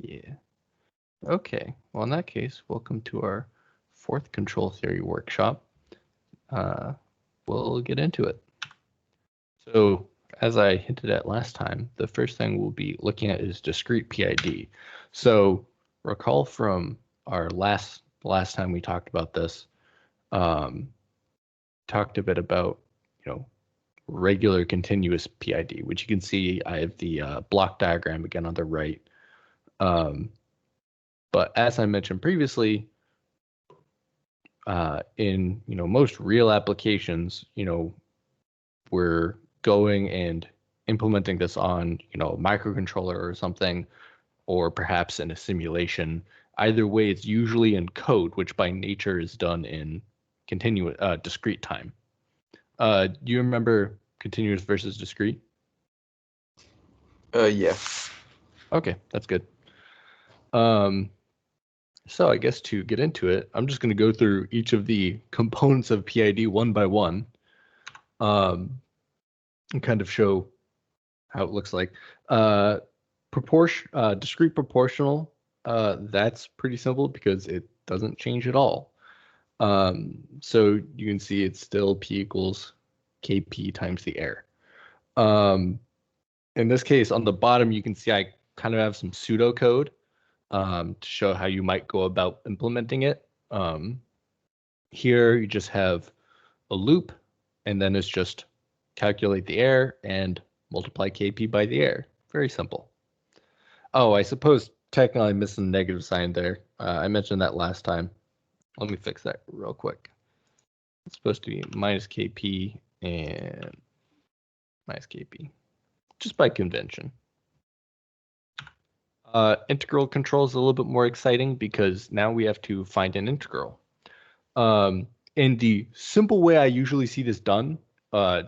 Yeah. Okay. Well, in that case, welcome to our fourth control theory workshop. We'll get into it. So, as I hinted at last time, the first thing we'll be looking at is discrete PID. So, recall from our last time we talked about this, talked a bit about, regular continuous PID, which you can see I have the block diagram again on the right. But as I mentioned previously, in most real applications, we're going and implementing this on a microcontroller or something, or perhaps in a simulation. Either way, it's usually in code, which by nature is done in continuous discrete time. Do you remember continuous versus discrete? Yeah. Okay, that's good. So I guess to get into it, I'm just going to go through each of the components of PID one by one, and kind of show how it looks like. Discrete proportional, that's pretty simple because it doesn't change at all. So you can see it's still P equals Kp times the error. In this case, on the bottom, you can see I kind of have some pseudocode to show how you might go about implementing it. Here, you just have a loop, and then it's just calculate the error and multiply Kp by the error. Very simple. Oh, I suppose technically I'm missing a negative sign there. I mentioned that last time. Let me fix that real quick. It's supposed to be minus Kp and minus Kp, just by convention. Integral control is a little bit more exciting because now we have to find an integral. And the simple way I usually see this done,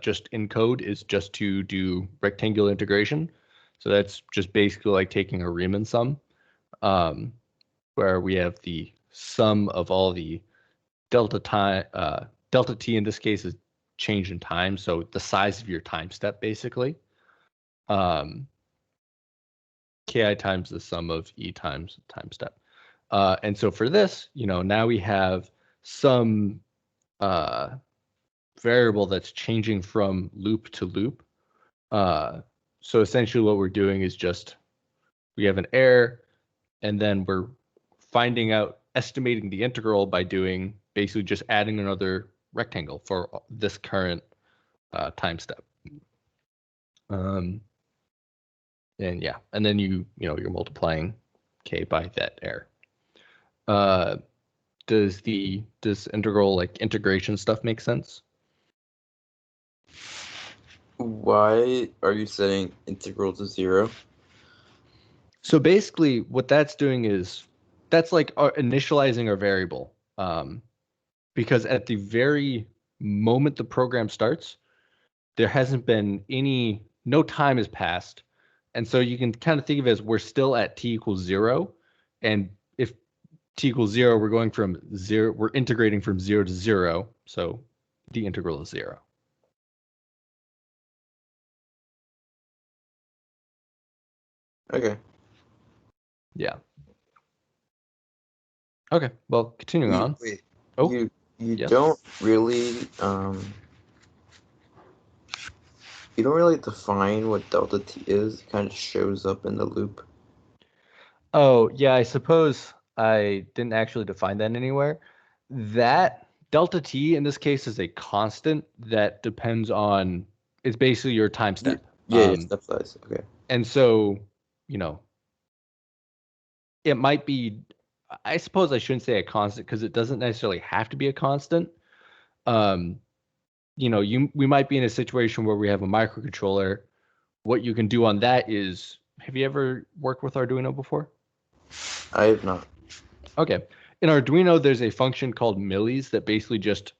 just in code, is just to do rectangular integration. So that's just basically like taking a Riemann sum, where we have the sum of all the delta t in this case is change in time, so the size of your time step basically. Ki times the sum of e times time step. And so for this, now we have some variable that's changing from loop to loop. So essentially what we're doing is just, we have an error, and then we're estimating the integral by doing basically just adding another rectangle for this current time step. And then you're multiplying k by that error. Does integral, like integration stuff, make sense? Why are you setting integral to 0? So basically what that's doing is that's like initializing our variable. Because at the very moment the program starts, there hasn't been no time has passed. And so you can kind of think of it as we're still at t equals 0. And if t equals 0, we're going from 0, we're integrating from 0 to 0. So the integral is 0. Okay. Yeah. Okay. Well, continuing on. Wait. Oh, you yes. don't really you don't really define what delta t is. It kind of shows up in the loop. Oh, yeah, I suppose I didn't actually define that anywhere. That delta t in this case is a constant that depends on, it's basically your time step. Yeah, step size. Okay. And so, it might be, I suppose I shouldn't say a constant because it doesn't necessarily have to be a constant. We might be in a situation where we have a microcontroller. What you can do on that is, have you ever worked with Arduino before? I have not. Okay. In Arduino, there's a function called millis that basically just,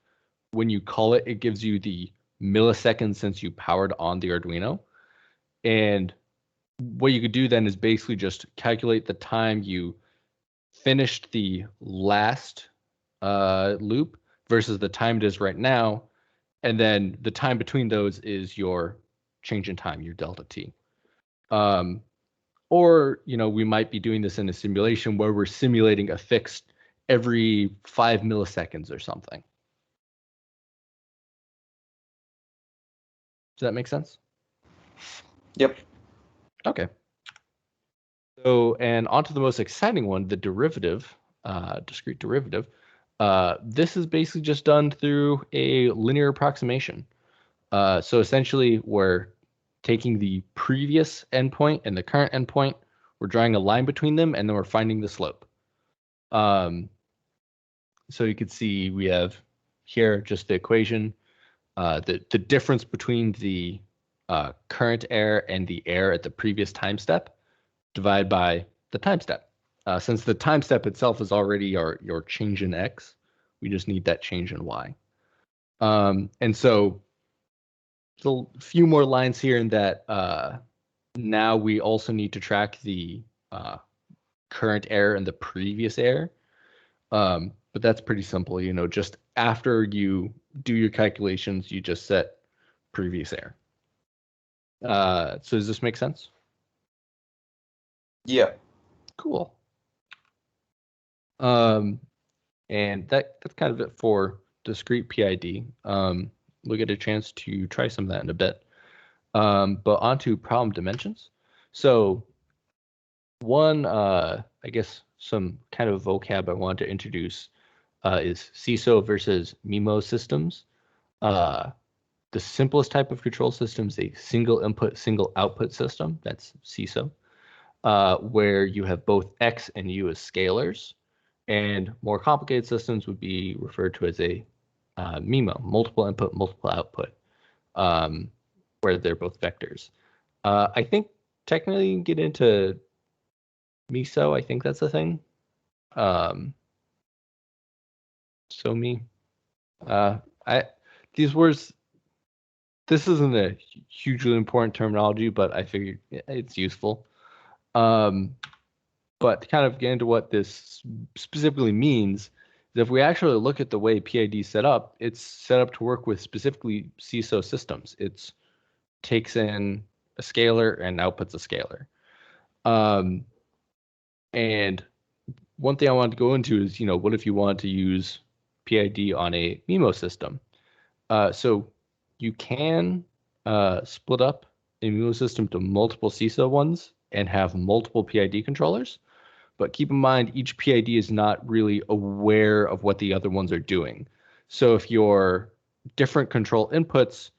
when you call it, it gives you the milliseconds since you powered on the Arduino. And what you could do then is basically just calculate the time you finished the last loop versus the time it is right now. And then the time between those is your change in time, your delta t. Or, we might be doing this in a simulation where we're simulating a fix every 5 milliseconds or something. Does that make sense? Yep. Okay. So, and onto the most exciting one, the derivative, discrete derivative. This is basically just done through a linear approximation. So essentially, we're taking the previous endpoint and the current endpoint, we're drawing a line between them, and then we're finding the slope. So you can see we have here just the equation, the difference between the current error and the error at the previous time step, divided by the time step. Since the time step itself is already your change in x, we just need that change in y. And so a few more lines here in that now we also need to track the current error and the previous error. But that's pretty simple, just after you do your calculations, you just set previous error. So does this make sense? Yeah. Cool. And that's kind of it for discrete PID. We'll get a chance to try some of that in a bit. But onto problem dimensions. So one, I guess some kind of vocab I want to introduce is CISO versus MIMO systems. The simplest type of control system is a single input, single output system. That's CISO, where you have both X and U as scalars. And more complicated systems would be referred to as a MIMO, multiple input, multiple output, where they're both vectors. I think technically you can get into MISO. I think that's a thing. So me. These words, this isn't a hugely important terminology, but I figured it's useful. But to kind of get into what this specifically means, is if we actually look at the way PID is set up, it's set up to work with specifically CISO systems. It takes in a scalar and outputs a scalar. And one thing I wanted to go into is, what if you wanted to use PID on a MIMO system? So you can split up a MIMO system to multiple CISO ones and have multiple PID controllers. But keep in mind, each PID is not really aware of what the other ones are doing. So if your different control inputs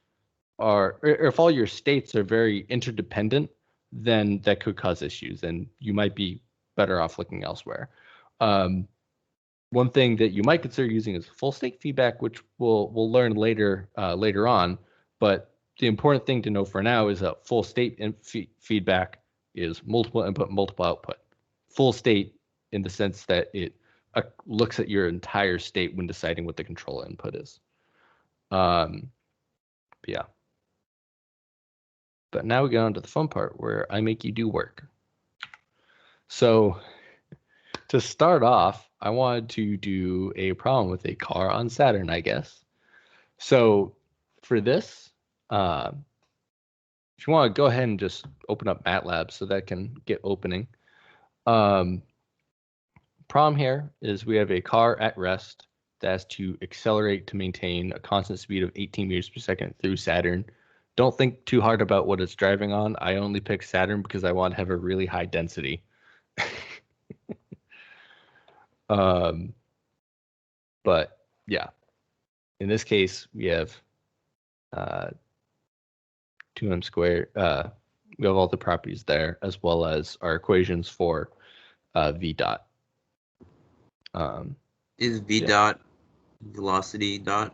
are, or if all your states are very interdependent, then that could cause issues, and you might be better off looking elsewhere. One thing that you might consider using is full state feedback, which we'll learn later on. But the important thing to know for now is that full state feedback is multiple input, multiple output. Full state in the sense that it looks at your entire state when deciding what the control input is. Yeah. But now we get on to the fun part where I make you do work. So to start off, I wanted to do a problem with a car on Saturn, I guess. So for this, if you want to go ahead and just open up MATLAB so that can get opening. Problem here is we have a car at rest that has to accelerate to maintain a constant speed of 18 meters per second through Saturn. Don't think too hard about what it's driving on. I only picked Saturn because I want to have a really high density. But yeah, in this case, we have 2m squared. We have all the properties there, as well as our equations for v dot. Is v dot velocity dot?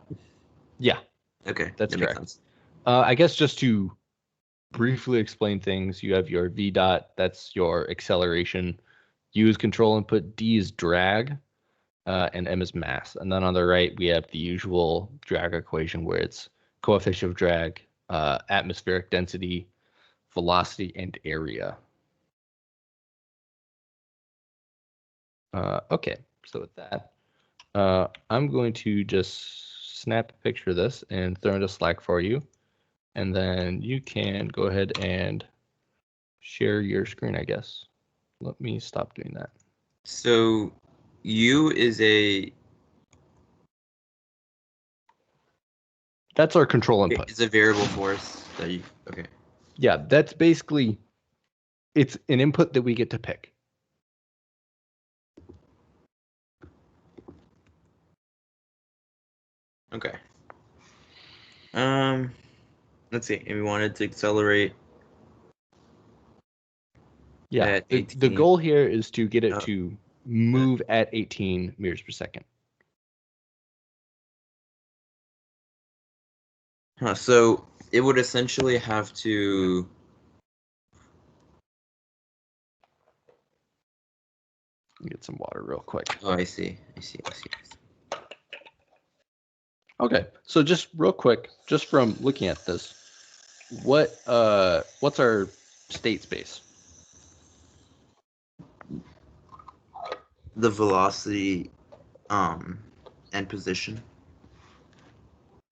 Yeah. Okay, that's that correct. Makes sense. I guess just to briefly explain things, you have your v dot, that's your acceleration. U is control input, d is drag, and m is mass. And then on the right, we have the usual drag equation where it's coefficient of drag, atmospheric density, velocity, and area. Okay, so with that, I'm going to just snap a picture of this and throw into Slack for you. And then you can go ahead and share your screen, I guess. Let me stop doing that. So U is a That's our control input. It's a variable force that you okay. Yeah, that's basically it's an input that we get to pick. Okay. Let's see. And we wanted to accelerate. Yeah, At the 18. goal here is to get it to move at 18 meters per second. So it would essentially have to. Get some water real quick. Oh, I see. Okay, so just real quick, just from looking at this, what's our state space? The velocity, and position.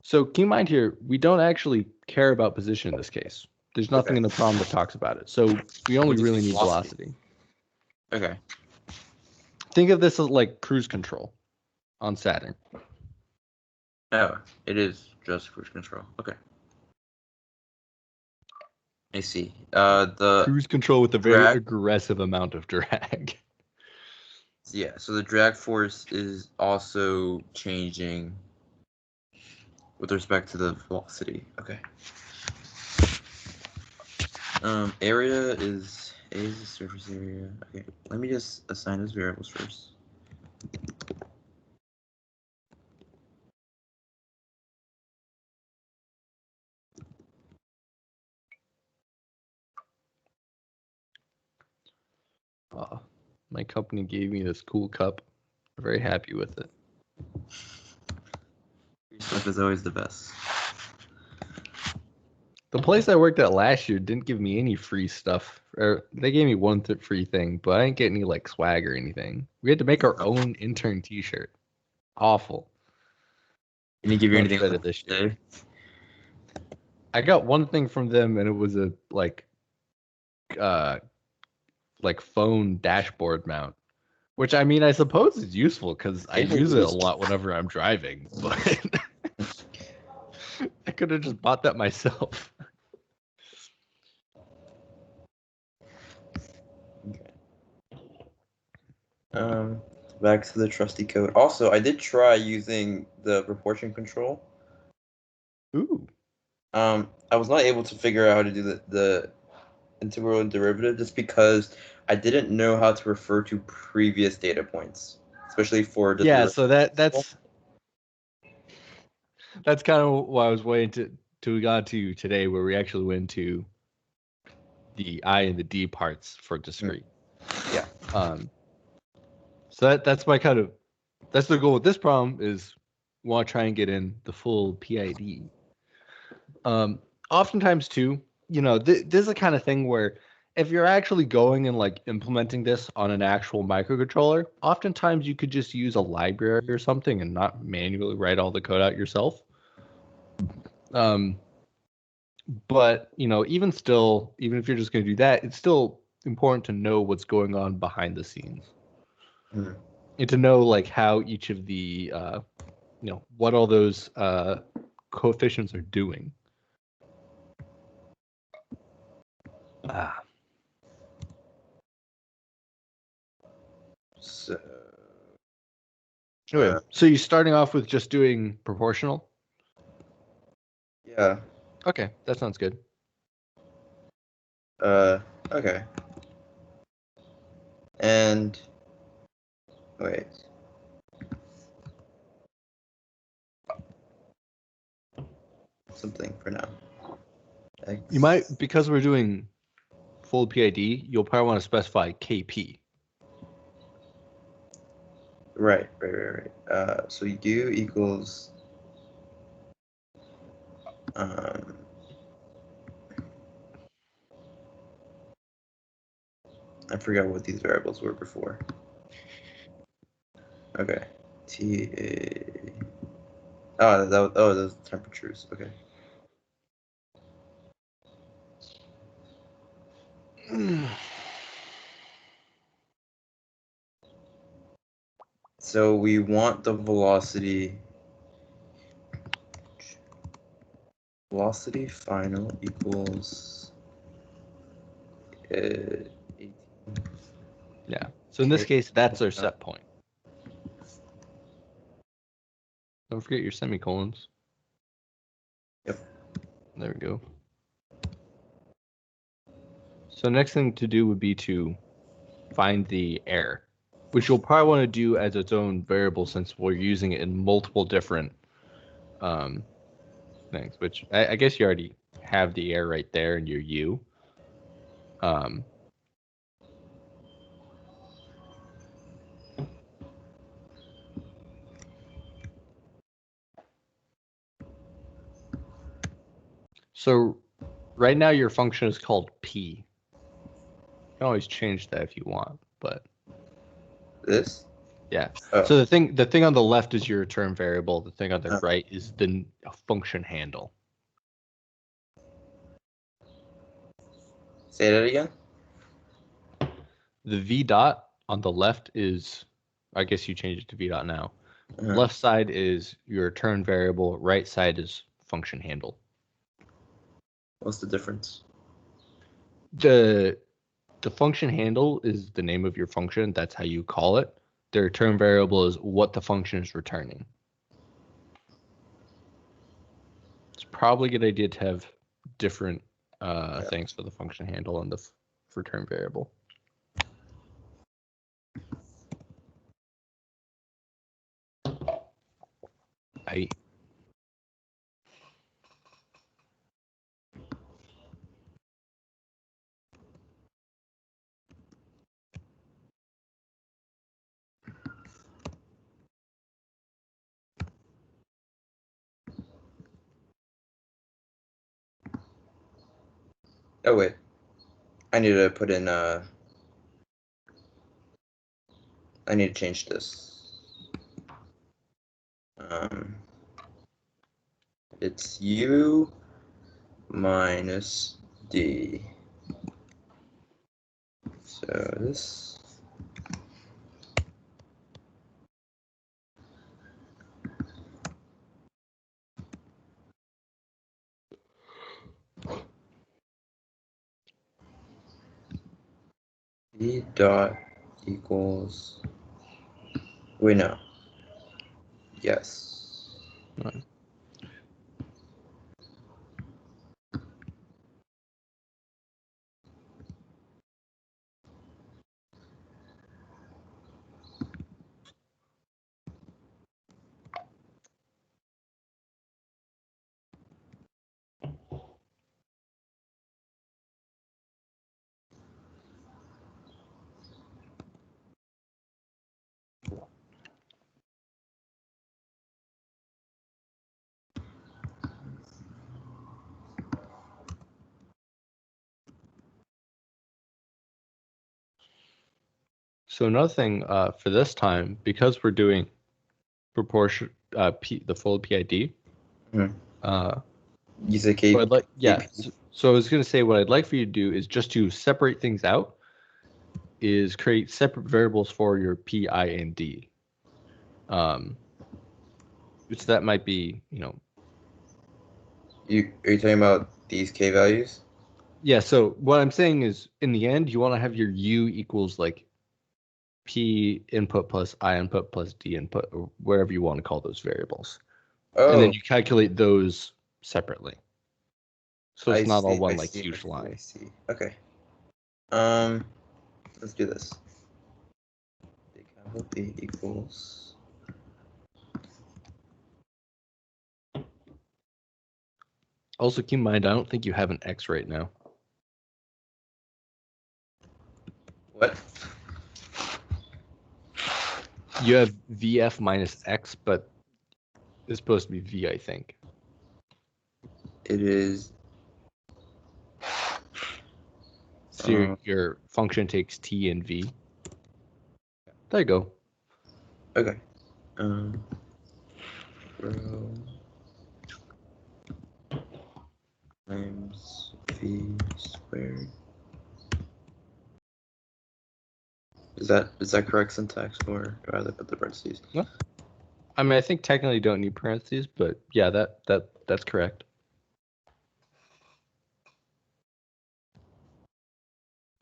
So keep in mind here, we don't actually care about position in this case. There's nothing in the problem that talks about it. So we only really need velocity. Okay. Think of this as like cruise control on Saturn. Oh, it is just cruise control. Okay. I see. The Cruise control with a very aggressive amount of drag. Yeah, so the drag force is also changing with respect to the velocity. Okay. Area is the surface area. Okay, let me just assign those variables first. My company gave me this cool cup. I'm very happy with it. Your stuff is always the best. The place I worked at last year didn't give me any free stuff. Or they gave me one free thing, but I didn't get any like swag or anything. We had to make our own intern T-shirt. Awful. Didn't give you anything better this year. I got one thing from them, and it was a like phone dashboard mount, which I mean I suppose is useful because I use it a lot whenever I'm driving. But I could have just bought that myself. Back to the trusty code. Also, I did try using the proportion control. Ooh. I was not able to figure out how to do the integral and derivative just because I didn't know how to refer to previous data points, especially for just so that's kind of what I was waiting to we got to today, where we actually went to the I and the D parts for discrete. Yeah. So that's my that's the goal with this problem is we want to try and get in the full PID. Oftentimes too, this is the kind of thing where if you're actually going and like implementing this on an actual microcontroller, oftentimes you could just use a library or something and not manually write all the code out yourself. But even still, even if you're just going to do that, it's still important to know what's going on behind the scenes. Mm-hmm. And to know like how each of the what all those coefficients are doing. So, anyway, so you're starting off with just doing proportional? Yeah. Okay, that sounds good. Okay. And wait. Something for now. You might, because we're doing full PID, you'll probably want to specify KP. Right. So U equals I forgot what these variables were before. Okay. Those temperatures. Okay. So we want the velocity. Velocity final equals 18. Yeah. So in this case, that's our set point. Don't forget your semicolons. Yep. There we go. So next thing to do would be to find the error, which you'll probably want to do as its own variable since we're using it in multiple different things, which I guess you already have the error right there in your U. So right now your function is called P. You can always change that if you want, but This? yeah. Oh. So the thing on the left is your return variable. The thing on the right is the function handle. Say that again? The V dot on the left is, I guess you change it to V dot now. Left side is your return variable. Right side is function handle. What's the difference? The function handle is the name of your function. That's how you call it. The return variable is what the function is returning. It's probably a good idea to have different things for the function handle and the return variable. Oh wait, I need to put in I need to change this. It's U minus D. So this. D dot equals. Wait, no. Yes. Right. So another thing for this time, because we're doing proportion the full PID. You say K. So I was going to say what I'd like for you to do is just to separate things out. Is create separate variables for your P, I, and D. So that might be, are you talking about these K values? Yeah. So what I'm saying is, in the end, you want to have your U equals like P input plus I input plus D input, or wherever you want to call those variables. Oh. And then you calculate those separately. So it's not all one huge line. I see. Okay. Let's do this. Big capital B equals. Also, keep in mind, I don't think you have an X right now. What? You have VF minus X, but it's supposed to be V, I think. It is. So your function takes T and V. There you go. Okay. Rho times V squared Is that correct syntax, or do I have to put the parentheses? No. I mean, I think technically you don't need parentheses, but yeah, that's correct.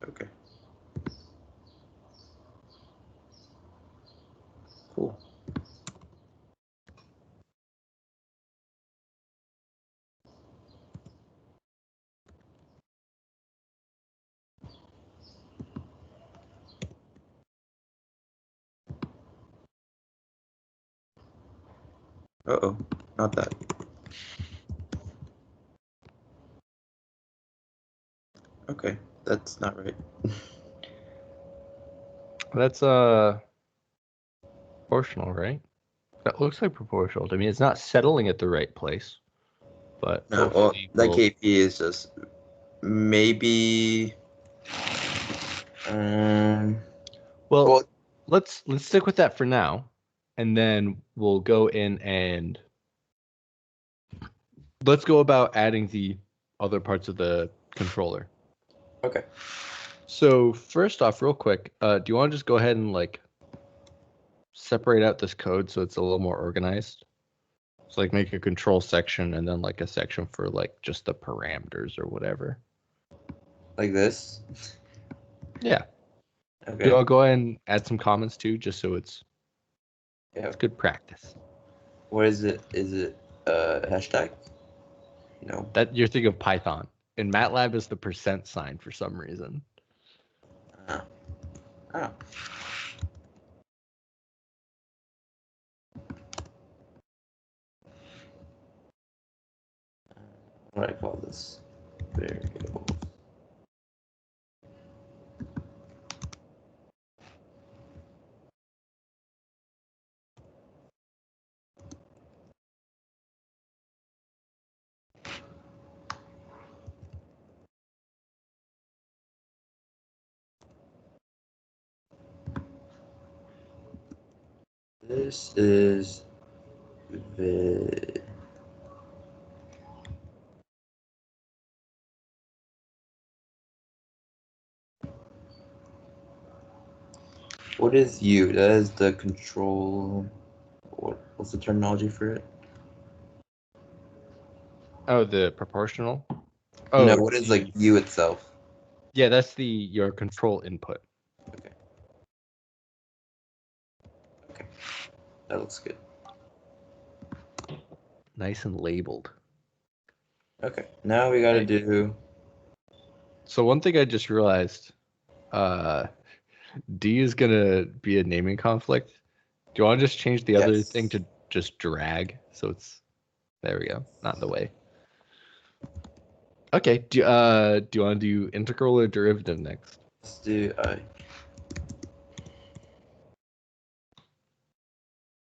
Okay. Cool. Uh-oh, not that. Okay, that's not right. That's proportional, right? That looks like proportional to me. It's not settling at the right place, but No, well, hopefully that we'll... KP is just maybe. Well, Well, let's stick with that for now, and then we'll go in and let's go about adding the other parts of the controller. okay. So first off, real quick, do you want to just go ahead and like separate out this code so it's a little more organized? So like make a control section and then like a section for like just the parameters or whatever. Like this. Yeah. Okay. Do you want to go ahead and add some comments too, just so it's good practice? What is it? Is it hashtag? No. That you're thinking of Python. In MATLAB is the % for some reason. Ah. Ah. What do I call this? Variable. This is the. What is U? That is the control. What's the terminology for it? Oh, the proportional? No, Oh, what is like U itself? yeah, that's your control input. Okay. Okay. That looks good. Nice and labeled. Okay. Now we gotta do. So one thing I just realized, D is gonna be a naming conflict. Do you want to just change the other thing to just drag? So it's there we go, not in the way. Okay. Do you want to do integral or derivative next? Let's do I.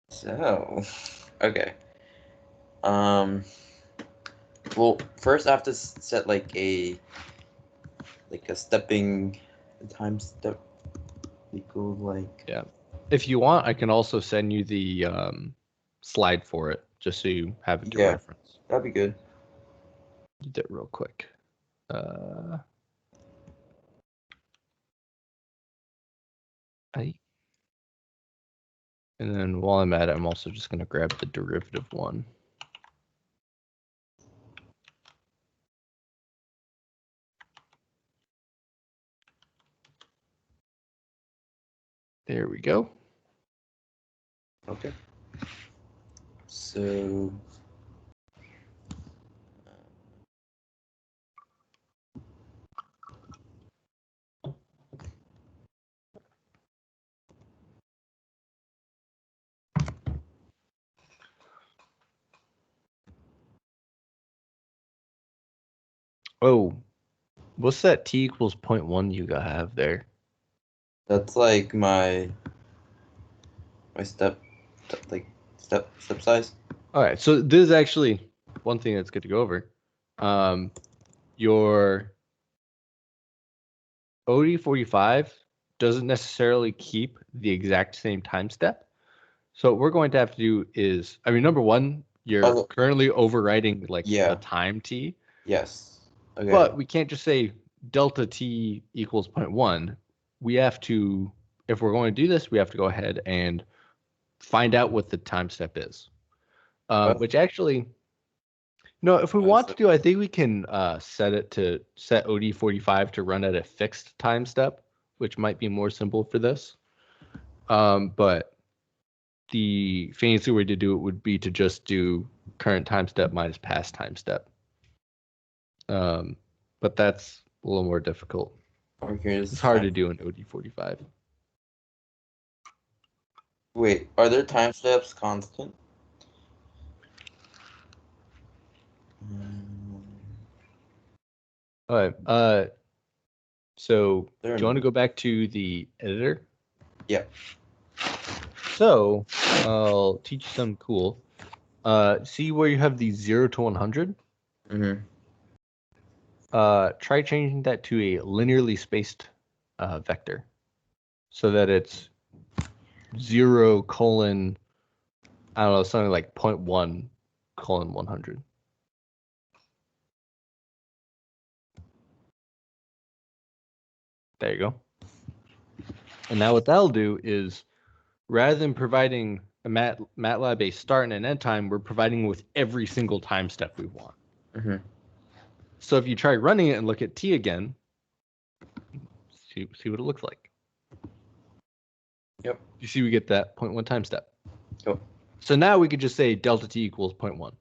So, okay. Well, first I have to set like a stepping time step equal like. Yeah. If you want, I can also send you the slide for it, just so you have it to reference. That'd be good. Do that real quick. And then while I'm at it, I'm also just going to grab the derivative one. There we go. Okay. So. Oh, what's that t equals 0.1 you have there? That's like my step size. All right, so this is actually one thing that's good to go over. Your OD45 doesn't necessarily keep the exact same time step. So what we're going to have to do is, I mean, number one, you're currently overwriting like the time t. Yes. Okay. But we can't just say delta t equals 0.1. We have to if we're going to do this, we have to go ahead and find out what the time step is. Which actually, no, if we want to do, I think we can set OD45 to run at a fixed time step, which might be more simple for this. But the fancy way to do it would be to just do current time step minus past time step. But that's a little more difficult. It's hard to do in OD45. Wait, are their time steps constant? All right. So do you want to go back to the editor? Yeah. So I'll teach you something cool. See where you have the 0 to 100? Mm-hmm. Try changing that to a linearly spaced vector so that it's 0 colon, I don't know, something like 0.1 colon 100. There you go. And now what that'll do is, rather than providing a MATLAB a start and an end time, we're providing with every single time step we want. Mm-hmm. So if you try running it and look at T again, see what it looks like. Yep. You see we get that 0.1 time step. Yep. So now we could just say delta T equals 0.1.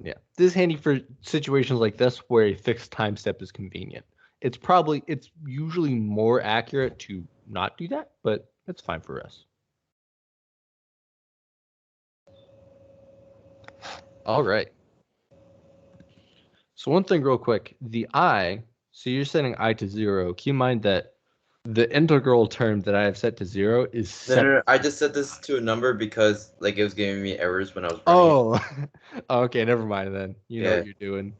Yeah, this is handy for situations like this where a fixed time step is convenient. It's usually more accurate to not do that, but it's fine for us. All right. So one thing real quick, the I, so you're setting I to 0. Keep in mind that the integral term that I have set to 0 is set. No, I just set this to a number because like it was giving me errors when I was running it. Okay, never mind then. You know what you're doing.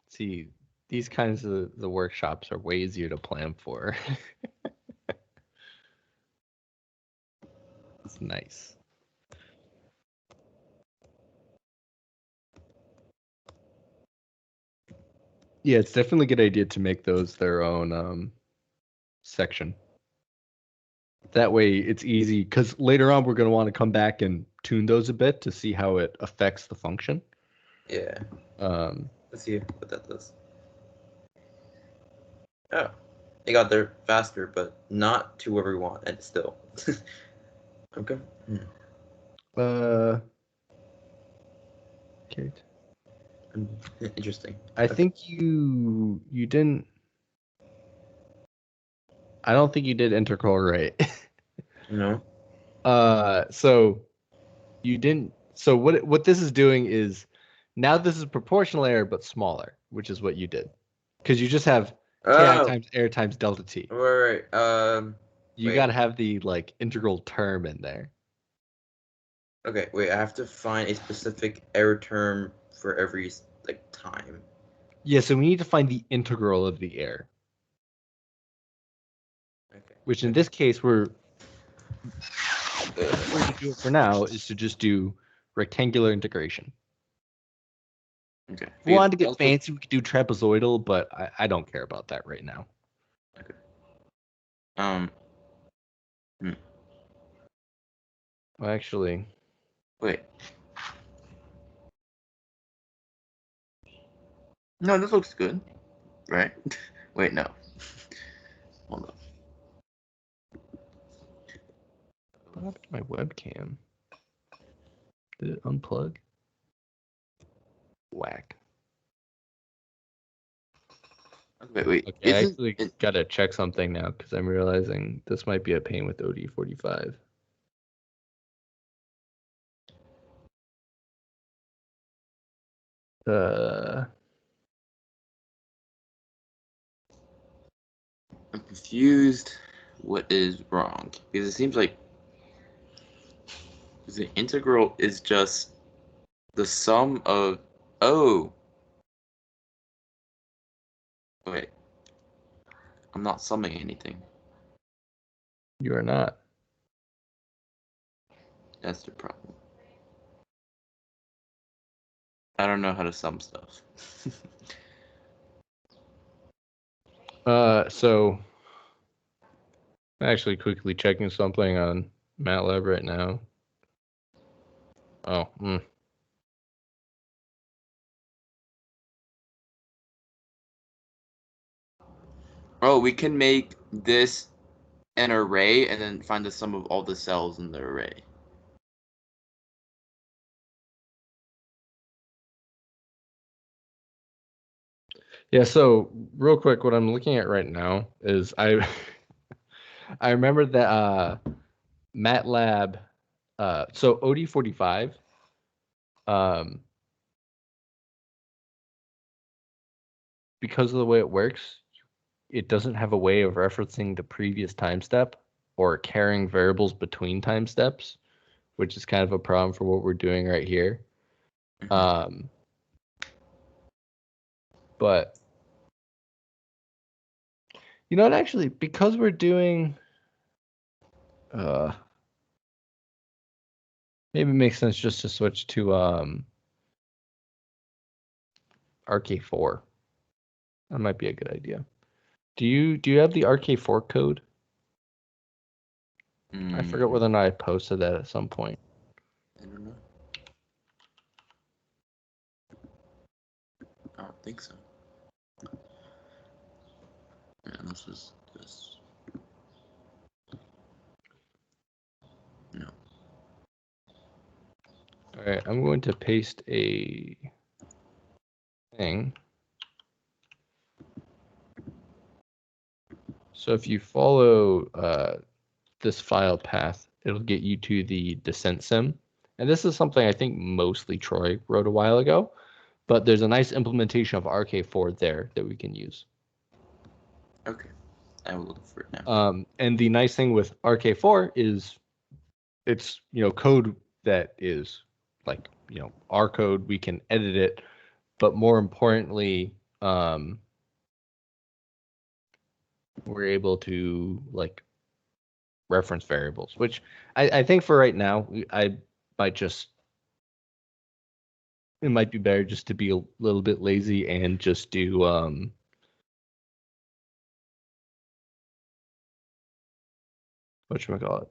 See, these kinds of the workshops are way easier to plan for. It's nice. Yeah, it's definitely a good idea to make those their own section. That way it's easy, because later on we're going to want to come back and tune those a bit to see how it affects the function. Yeah. Let's see what that does. Oh, it got there faster, but not to where we want, and still. Okay. Okay. Interesting. I think you didn't. I don't think you did integral right. No. So you didn't. So what this is doing is, now this is proportional error but smaller, which is what you did, because you just have ki times error times delta t. Right. You got to have the like integral term in there. Okay, wait. I have to find a specific error term for every like time. Yeah, so we need to find the integral of the error. Okay. Which in this case, the way to do it for now is to just do rectangular integration. Okay. If we wanted to get fancy, we could do trapezoidal, but I don't care about that right now. Okay. Well, actually, wait. No, this looks good. Right? Wait, no. Hold on. what happened to my webcam? Did it unplug? Whack. Wait. Okay, I actually gotta check something now because I'm realizing this might be a pain with OD45. I'm confused. What is wrong? Because it seems like the integral is just the sum of. Oh. Wait. I'm not summing anything. You are not. That's the problem. I don't know how to sum stuff. So I'm actually quickly checking something on MATLAB right now. Oh, Oh, we can make this an array and then find the sum of all the cells in the array. Yeah, so real quick, what I'm looking at right now is I remember that MATLAB, so OD45, because of the way it works, it doesn't have a way of referencing the previous time step or carrying variables between time steps, which is kind of a problem for what we're doing right here. But you know what, actually, because we're doing maybe it makes sense just to switch to RK4. That might be a good idea. Do you have the RK4 code? I forget whether or not I posted that at some point. I don't know. I don't think so. Yeah, this is this. No. All right, I'm going to paste a thing. So if you follow this file path, it'll get you to the descent sim. And this is something I think mostly Troy wrote a while ago, but there's a nice implementation of RK4 there that we can use. Okay, I will look for it now. And the nice thing with RK4 is it's, code that is like, our code, we can edit it, but more importantly, we're able to like reference variables, which I think for right now, I might just, it might be better just to be a little bit lazy and just do, whatchamacallit,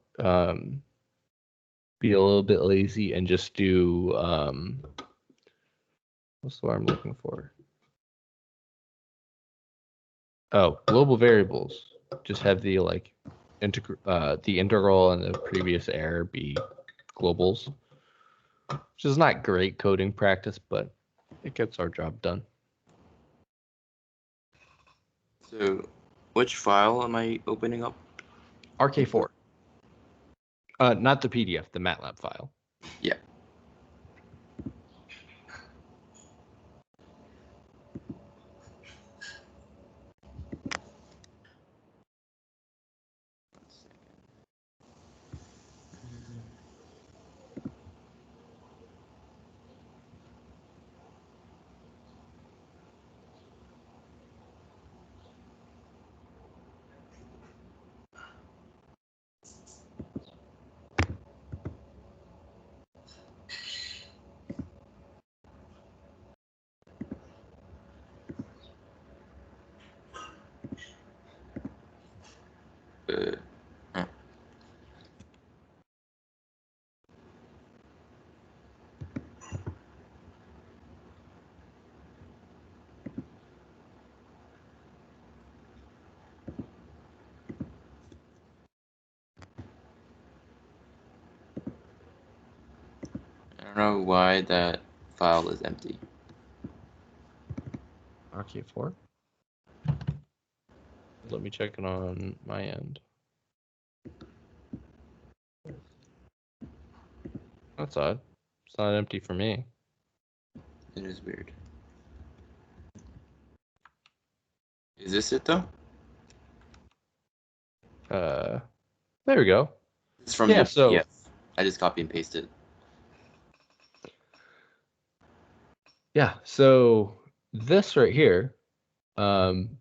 be a little bit lazy and just do, what's the word I'm looking for? Oh, global variables. Just have the like the integral and the previous error be globals, which is not great coding practice, but it gets our job done. So, which file am I opening up? RK4. Not the PDF, the MATLAB file. Yeah. I don't know why that file is empty. RK4. Let me check it on my end. That's odd. It's not empty for me. It is weird. Is this it though? There we go. It's from Yeah, the so PDF. I just copy and pasted. yeah, so this right here,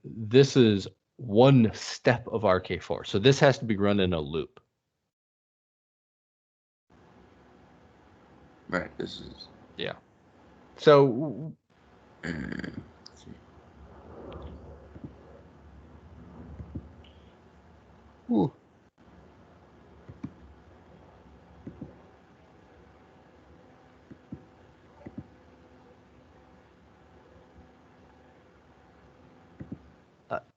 this is one step of RK4. So this has to be run in a loop. Right. This is. Yeah. So. Let's see. Ooh.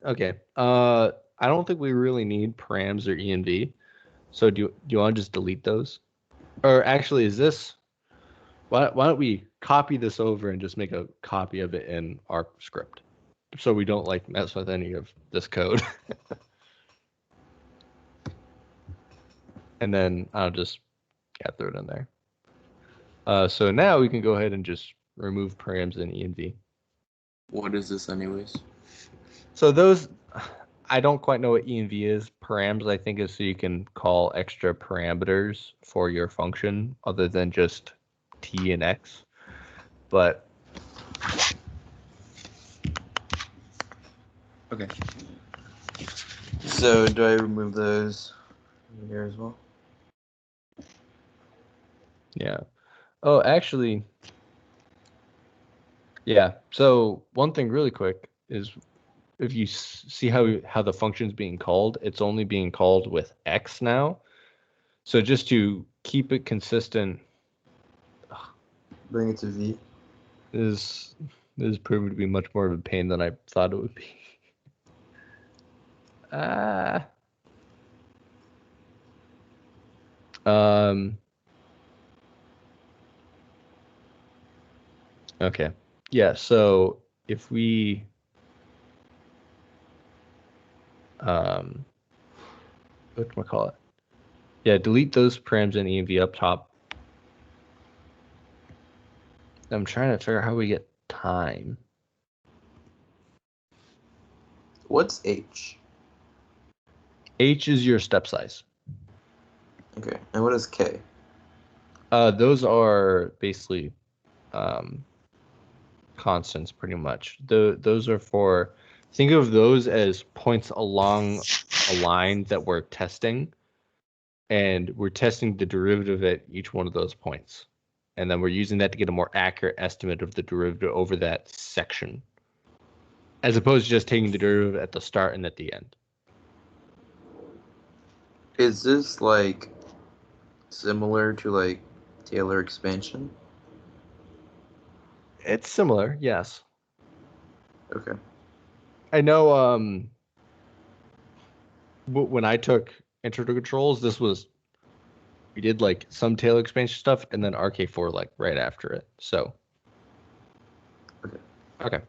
Okay. I don't think we really need params or env. So do you want to just delete those? Or actually, is this? Why don't we copy this over and just make a copy of it in our script, so we don't like mess with any of this code. And then I'll just throw it in there. So now we can go ahead and just remove params and env. What is this, anyways? So those, I don't quite know what env is. Params, I think, is so you can call extra parameters for your function other than just t and x. But Okay. So do I remove those here as well? yeah. Oh, actually, yeah. So one thing really quick is if you see how the function's being called, it's only being called with x now. So just to keep it consistent, Bring it to V. this is proving to be much more of a pain than I thought it would be. Um. Okay. Yeah. So if we what can I call it? Yeah, delete those params and env up top. I'm trying to figure out how we get time. What's H? H is your step size. Okay. And what is K? Those are basically constants, pretty much. Those are for, think of those as points along a line that we're testing, and we're testing the derivative at each one of those points. And then we're using that to get a more accurate estimate of the derivative over that section, as opposed to just taking the derivative at the start and at the end. Is this like similar to like Taylor expansion? It's similar, yes. Okay. I know when I took intro to controls, we did like some Taylor expansion stuff and then RK4 like right after it. So okay.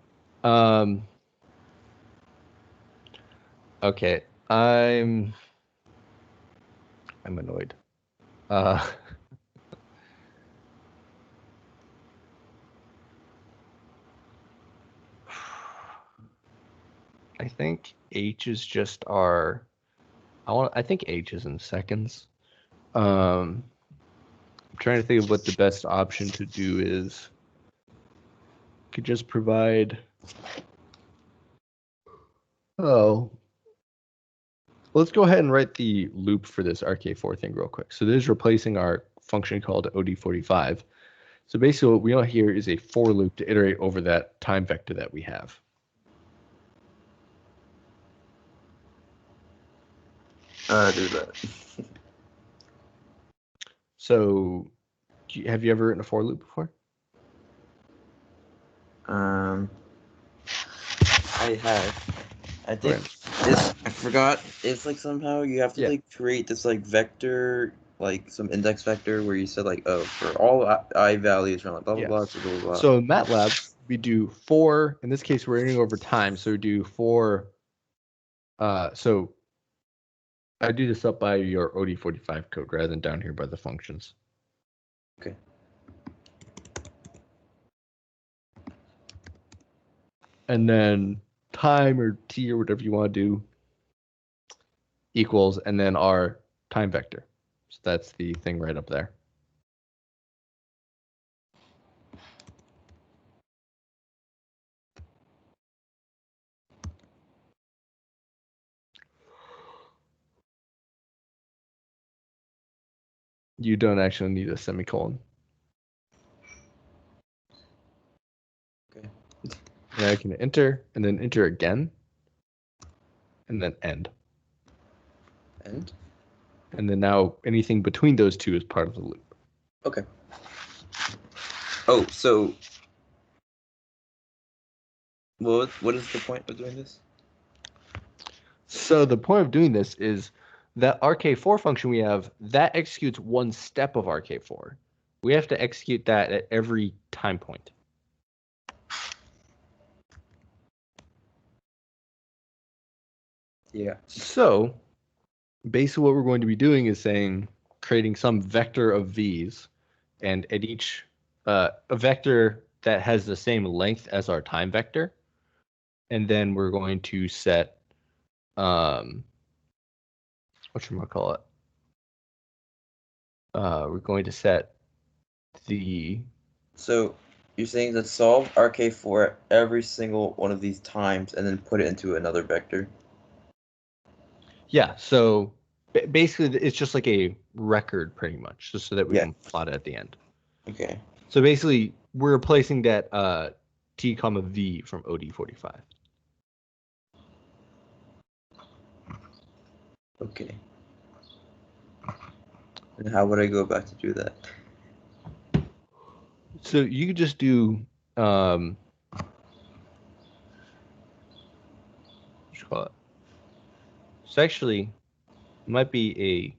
Okay. I'm annoyed. I think H is just our. I think H is in seconds. I'm trying to think of what the best option to do is. Could just provide. Oh. Let's go ahead and write the loop for this RK4 thing real quick. So this is replacing our function called OD45. So basically what we want here is a for loop to iterate over that time vector that we have. Do that. So have you ever written a for loop before? I have. I think it's. I forgot. It's like somehow you have to like create this like vector, like some index vector where you said like, oh, for all I values from like blah blah blah to blah blah blah. So in MATLAB we do for. In this case, we're iterating over time. So we do for. So I do this up by your OD45 code rather than down here by the functions. Okay. And then time or t or whatever you want to do equals, and then our time vector. So that's the thing right up there. You don't actually need a semicolon. Okay. Now I can enter and then enter again and then end. And? And then now anything between those two is part of the loop. Okay. Oh, so what is the point of doing this? So the point of doing this is that RK4 function we have, that executes one step of RK4. We have to execute that at every time point. Yeah. So basically what we're going to be doing is saying, creating some vector of V's, and at each, a vector that has the same length as our time vector. And then we're going to set, whatchamacallit? We're going to set the... So you're saying to solve RK4 every single one of these times and then put it into another vector? Yeah, so basically it's just like a record pretty much, just so that we can plot it at the end. Okay. So basically we're replacing that t comma v from OD45. Okay. And how would I go about to do that? So you could just do what you call it? So actually might be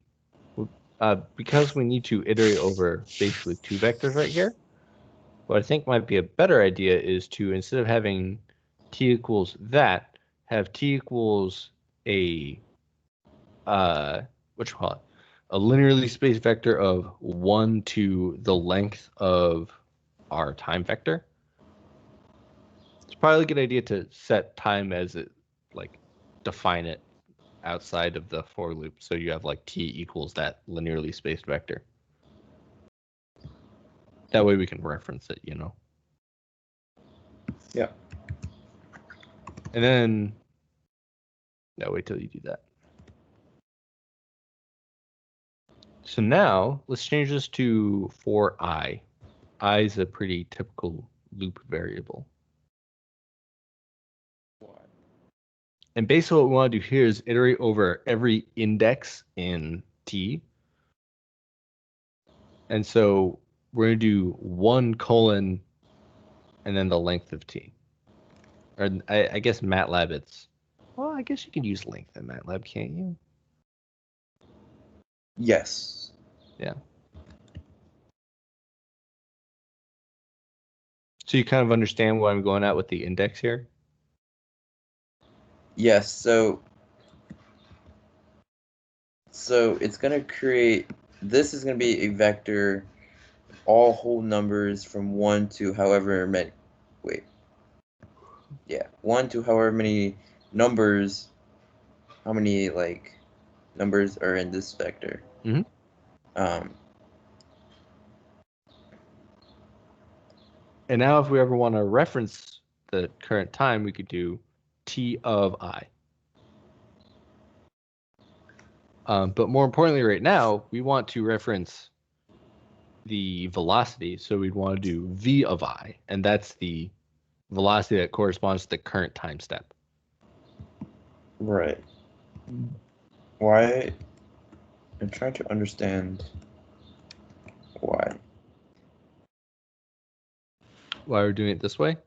because we need to iterate over basically two vectors right here. What I think might be a better idea is to, instead of having t equals that, have t equals a what you call it? A linearly spaced vector of 1 to the length of our time vector. It's probably a good idea to set time as it, like, define it outside of the for loop, so you have like t equals that linearly spaced vector. That way we can reference it, you know? Yeah. And then, no, wait till you do that. So now let's change this to for I. I is a pretty typical loop variable. And basically what we want to do here is iterate over every index in T. And so we're going to do 1 colon and then the length of T. Or I guess MATLAB it's, well, I guess you can use length in MATLAB, can't you? Yes. Yeah. So you kind of understand what I'm going at with the index here? Yes, so it's going to create, this is going to be a vector, all whole numbers from 1 to however many, wait, yeah, 1 to however many numbers, how many, like, numbers are in this vector. Mm-hmm. And now if we ever want to reference the current time, we could do T of I. But more importantly right now, we want to reference the velocity. So we'd want to do V of I, and that's the velocity that corresponds to the current time step. Right. Why? I'm trying to understand why. Why we're doing it this way?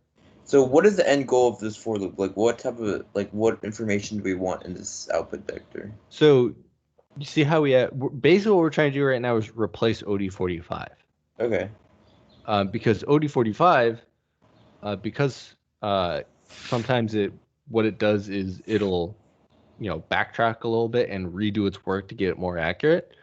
So what is the end goal of this for loop? Like what type of, like what information do we want in this output vector? So you see how we have, basically what we're trying to do right now is replace OD45. Okay. Because OD45, because sometimes what it does is it'll, backtrack a little bit and redo its work to get it more accurate.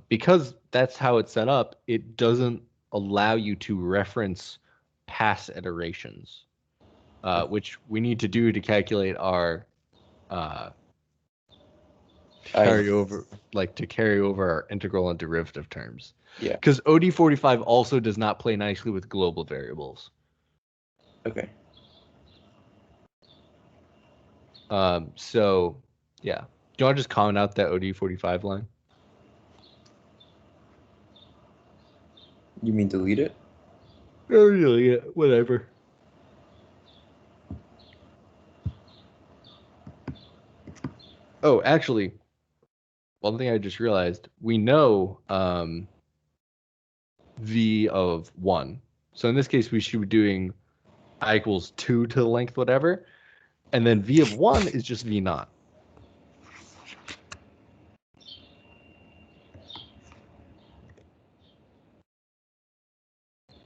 Because that's how it's set up, it doesn't allow you to reference past iterations, which we need to do to calculate our carry over our integral and derivative terms. Yeah. Because OD45 also does not play nicely with global variables. Okay. So yeah. Do you want to just comment out that OD45 line? You mean delete it? Oh, yeah, whatever. Oh, actually, one thing I just realized, we know v of 1. So in this case, we should be doing I equals 2 to the length whatever, and then v of 1 is just v naught.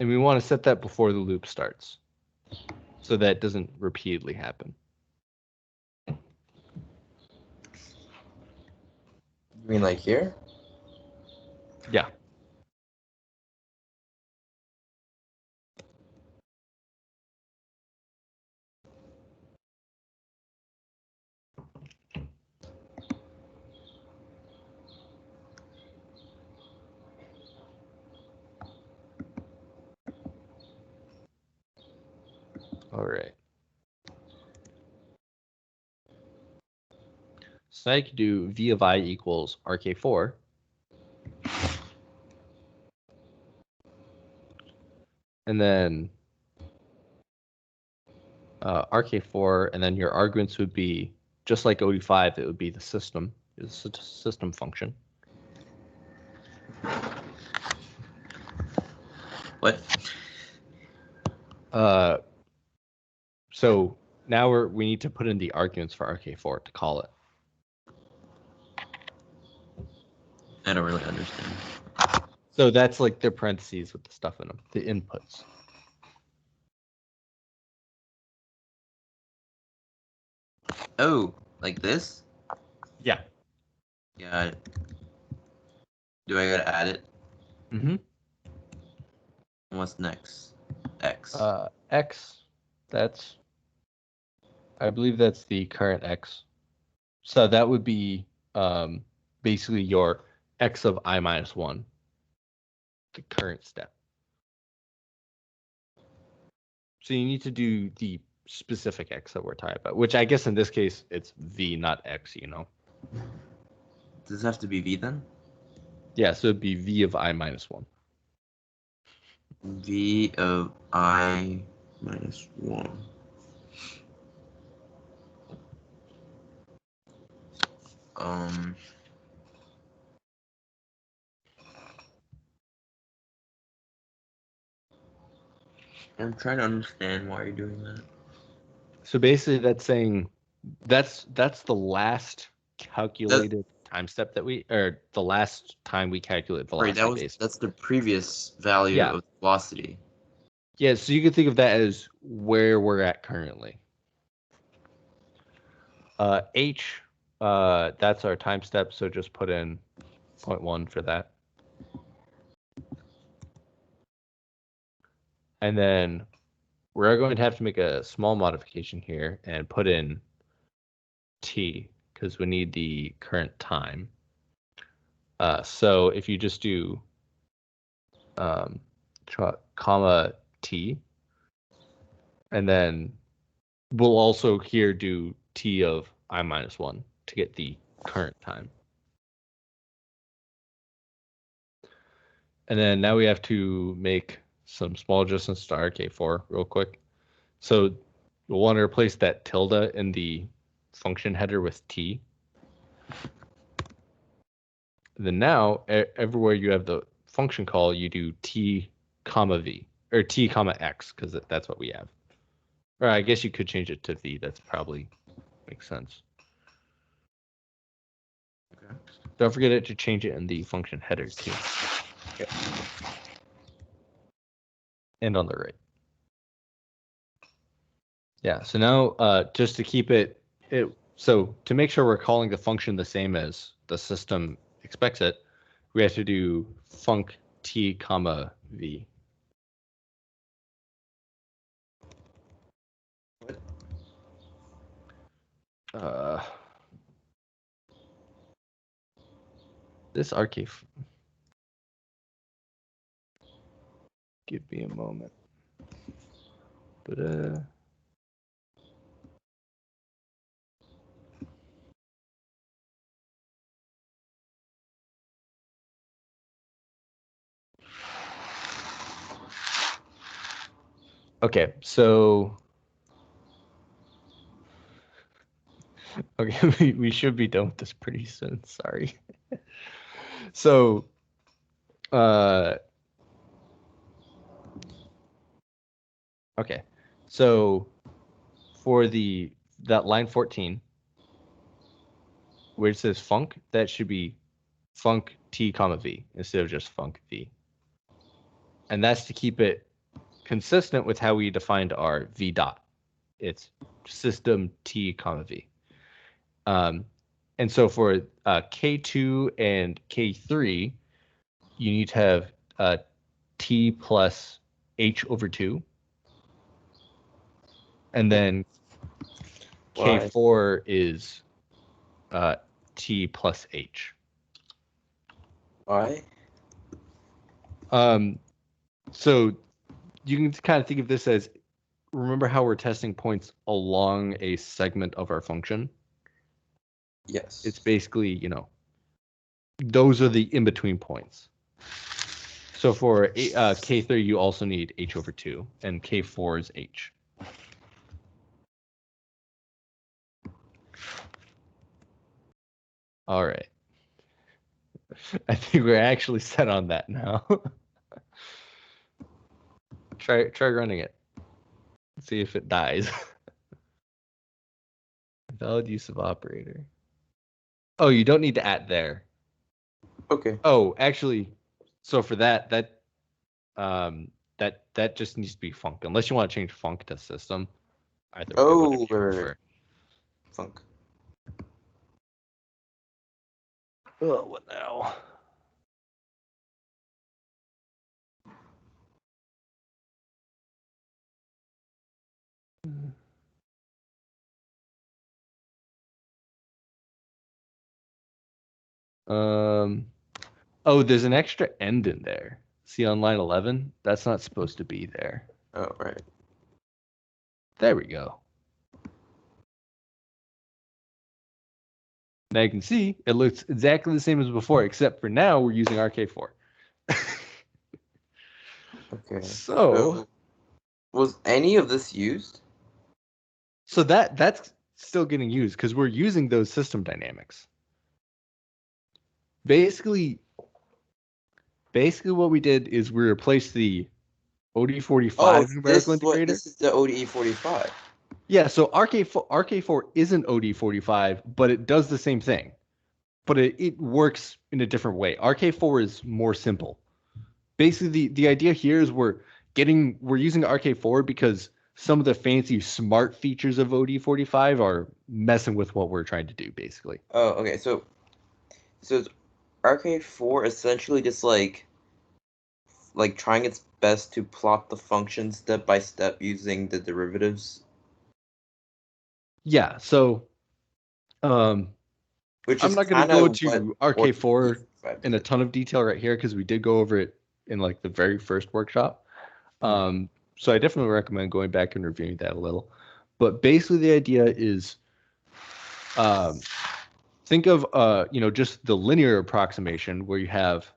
And we want to set that before the loop starts, so that it doesn't repeatedly happen. You mean like here? Yeah. All right. So now you can do v of I equals rk4. And then rk4, and then your arguments would be, just like OD5, it would be the system. It's a system function. What? So now we need to put in the arguments for rk4 to call it. I don't really understand. So that's like the parentheses with the stuff in them, the inputs. Oh, like this? Yeah. Yeah. Do I gotta add it? Mm-hmm. What's next? X. X, I believe that's the current X. So that would be basically your X of I minus 1, the current step. So you need to do the specific X that we're talking about, which I guess in this case, it's V, not X, you know? Does it have to be V then? Yeah, so it'd be V of I minus 1. V of I minus 1. I'm trying to understand why you're doing that. So basically that's saying that's the last calculated time step that or the last time we calculate Right, velocity based. that's the previous value Yeah. of velocity. Yeah, so you can think of that as where we're at currently. H, that's our time step, so just put in 0.1 for that. And then we're going to have to make a small modification here and put in t, because we need the current time. So if you just do comma t, and then we'll also here do t of I minus 1 to get the current time. And then now we have to make some small adjustments to RK4 real quick. So we'll want to replace that tilde in the function header with t. And then now, everywhere you have the function call, you do t comma v, or t comma x, because that's what we have. Or I guess you could change it to v. That's probably makes sense. Okay. Don't forget to change it in the function header too. Okay. And on the right. Yeah, so now just to keep it, so to make sure we're calling the function the same as the system expects it, we have to do func t comma v. This arcade. Give me a moment. But Okay, so okay, we should be done with this pretty soon. Sorry. So, okay, so for that line 14, where it says func, that should be func t comma v instead of just func v, and that's to keep it consistent with how we defined our v dot. It's system t comma v. And so for K2 and K3, you need to have T plus H over 2. And then Why? K4 is T plus H. Why? So you can kind of think of this as, remember how we're testing points along a segment of our function? Yes. It's basically, those are the in-between points. So for K3, you also need H over 2, and K4 is H. All right. I think we're actually set on that now. Try running it. See if it dies. Valid use of operator. Oh, you don't need to @ there. Okay. Oh, actually, so for that just needs to be func. Unless you want to change func to system. Either way, Oh, prefer. Funk. Oh, what now? Oh, there's an extra end in there. See on line 11? That's not supposed to be there. Oh, right. There we go. Now you can see it looks exactly the same as before, except for now we're using RK4. Okay. So was any of this used? So that's still getting used because we're using those system dynamics. Basically what we did is we replaced the OD45 numerical integrator. This is the ODE45. Yeah, so RK4 isn't OD45, but it does the same thing. But it works in a different way. RK4 is more simple. Basically, the idea here is we're using RK4 because some of the fancy smart features of OD45 are messing with what we're trying to do, basically. Oh, okay. So is RK4 essentially just like trying its best to plot the function step by step using the derivatives? Yeah, so Which I'm is not going to kind go of into what RK4 in a did. ton of detail right here because we did go over it in like the very first workshop. So I definitely recommend going back and reviewing that a little. But basically the idea is think of just the linear approximation where you have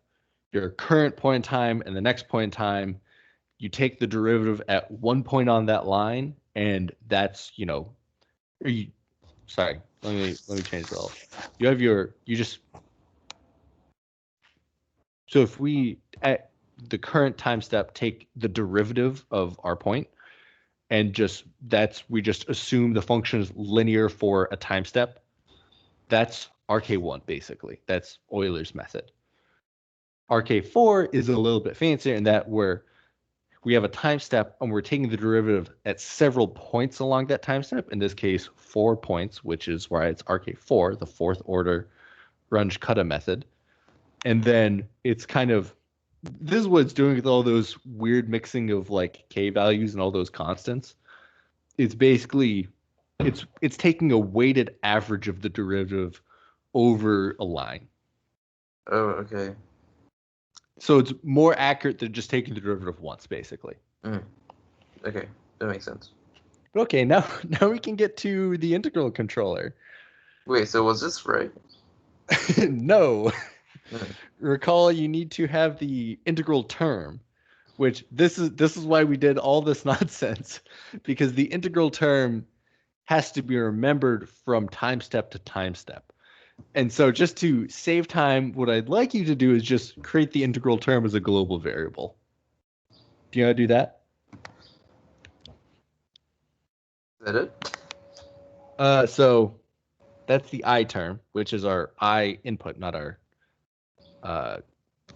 your current point in time and the next point in time. You take the derivative at one point on that line, and that's sorry, let me change it all. You have so if we at the current time step take the derivative of our point and we just assume the function is linear for a time step, that's RK1 basically. That's Euler's method. RK4 is a little bit fancier in that we have a time step and we're taking the derivative at several points along that time step. In this case, 4 points, which is why it's RK4, the fourth order Runge-Kutta method. And then it's kind of, this is what it's doing with all those weird mixing of like K values and all those constants. It's basically, it's taking a weighted average of the derivative over a line. Oh, okay. So it's more accurate than just taking the derivative once, basically. Okay, that makes sense. Okay, now we can get to the integral controller. Wait, so was this right? No. Recall you need to have the integral term, which this is why we did all this nonsense, because the integral term has to be remembered from time step to time step. And so just to save time, what I'd like you to do is just create the integral term as a global variable. Do you know how to do that? Is that it? So that's the I term, which is our I input, not our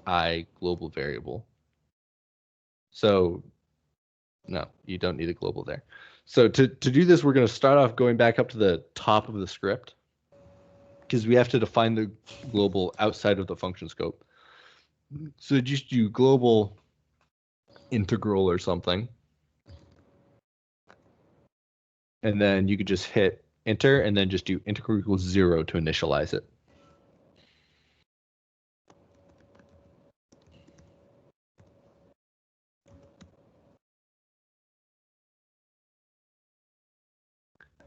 I global variable. So no, you don't need a global there. So to do this, we're going to start off going back up to the top of the script, because we have to define the global outside of the function scope. So just do global integral or something. And then you could just hit enter and then just do integral equals 0 to initialize it.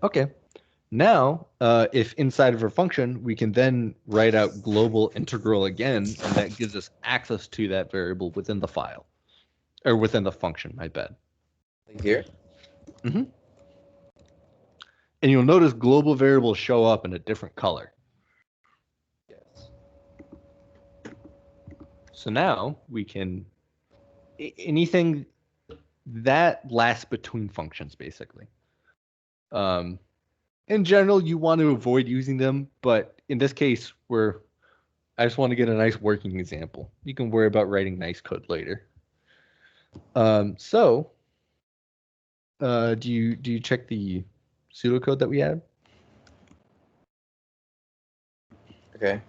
Okay. Now, if inside of our function, we can then write out global integral again, and that gives us access to that variable within the file, or within the function, my bad. Like here? Mm-hmm. And you'll notice global variables show up in a different color. Yes. So now we can, anything that lasts between functions, basically. In general, you want to avoid using them, but in this case, I just want to get a nice working example. You can worry about writing nice code later. So, do you check the pseudocode that we had? Okay.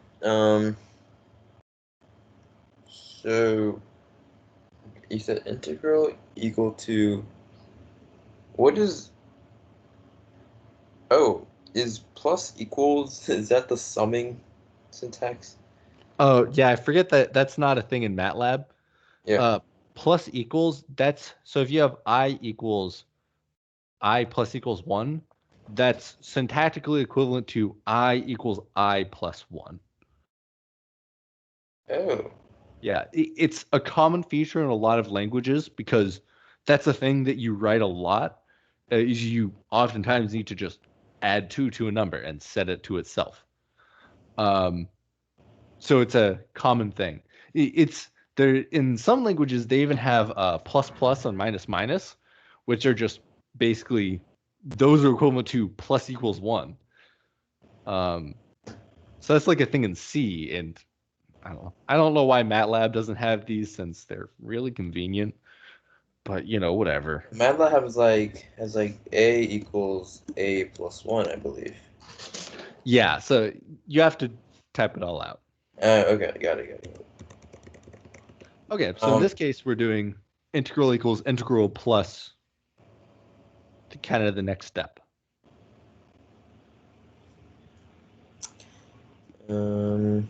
So you said integral equal to what is is plus equals, is that the summing syntax? Oh, yeah, I forget that that's not a thing in MATLAB. Yeah. Plus equals, that's so if you have I plus equals 1, that's syntactically equivalent to I equals I plus 1. Oh. Yeah, it's a common feature in a lot of languages because that's a thing that you write a lot. Is you oftentimes need to just add 2 to a number and set it to itself. So it's a common thing. It's there in some languages they even have plus plus and minus minus, which are just basically those are equivalent to plus equals 1. So that's like a thing in C, and I don't know why MATLAB doesn't have these since they're really convenient, but whatever. MATLAB has like a equals a plus 1, I believe. Yeah, so you have to type it all out. Okay, got it. Okay, so in this case we're doing integral equals integral plus kind of the next step. Um,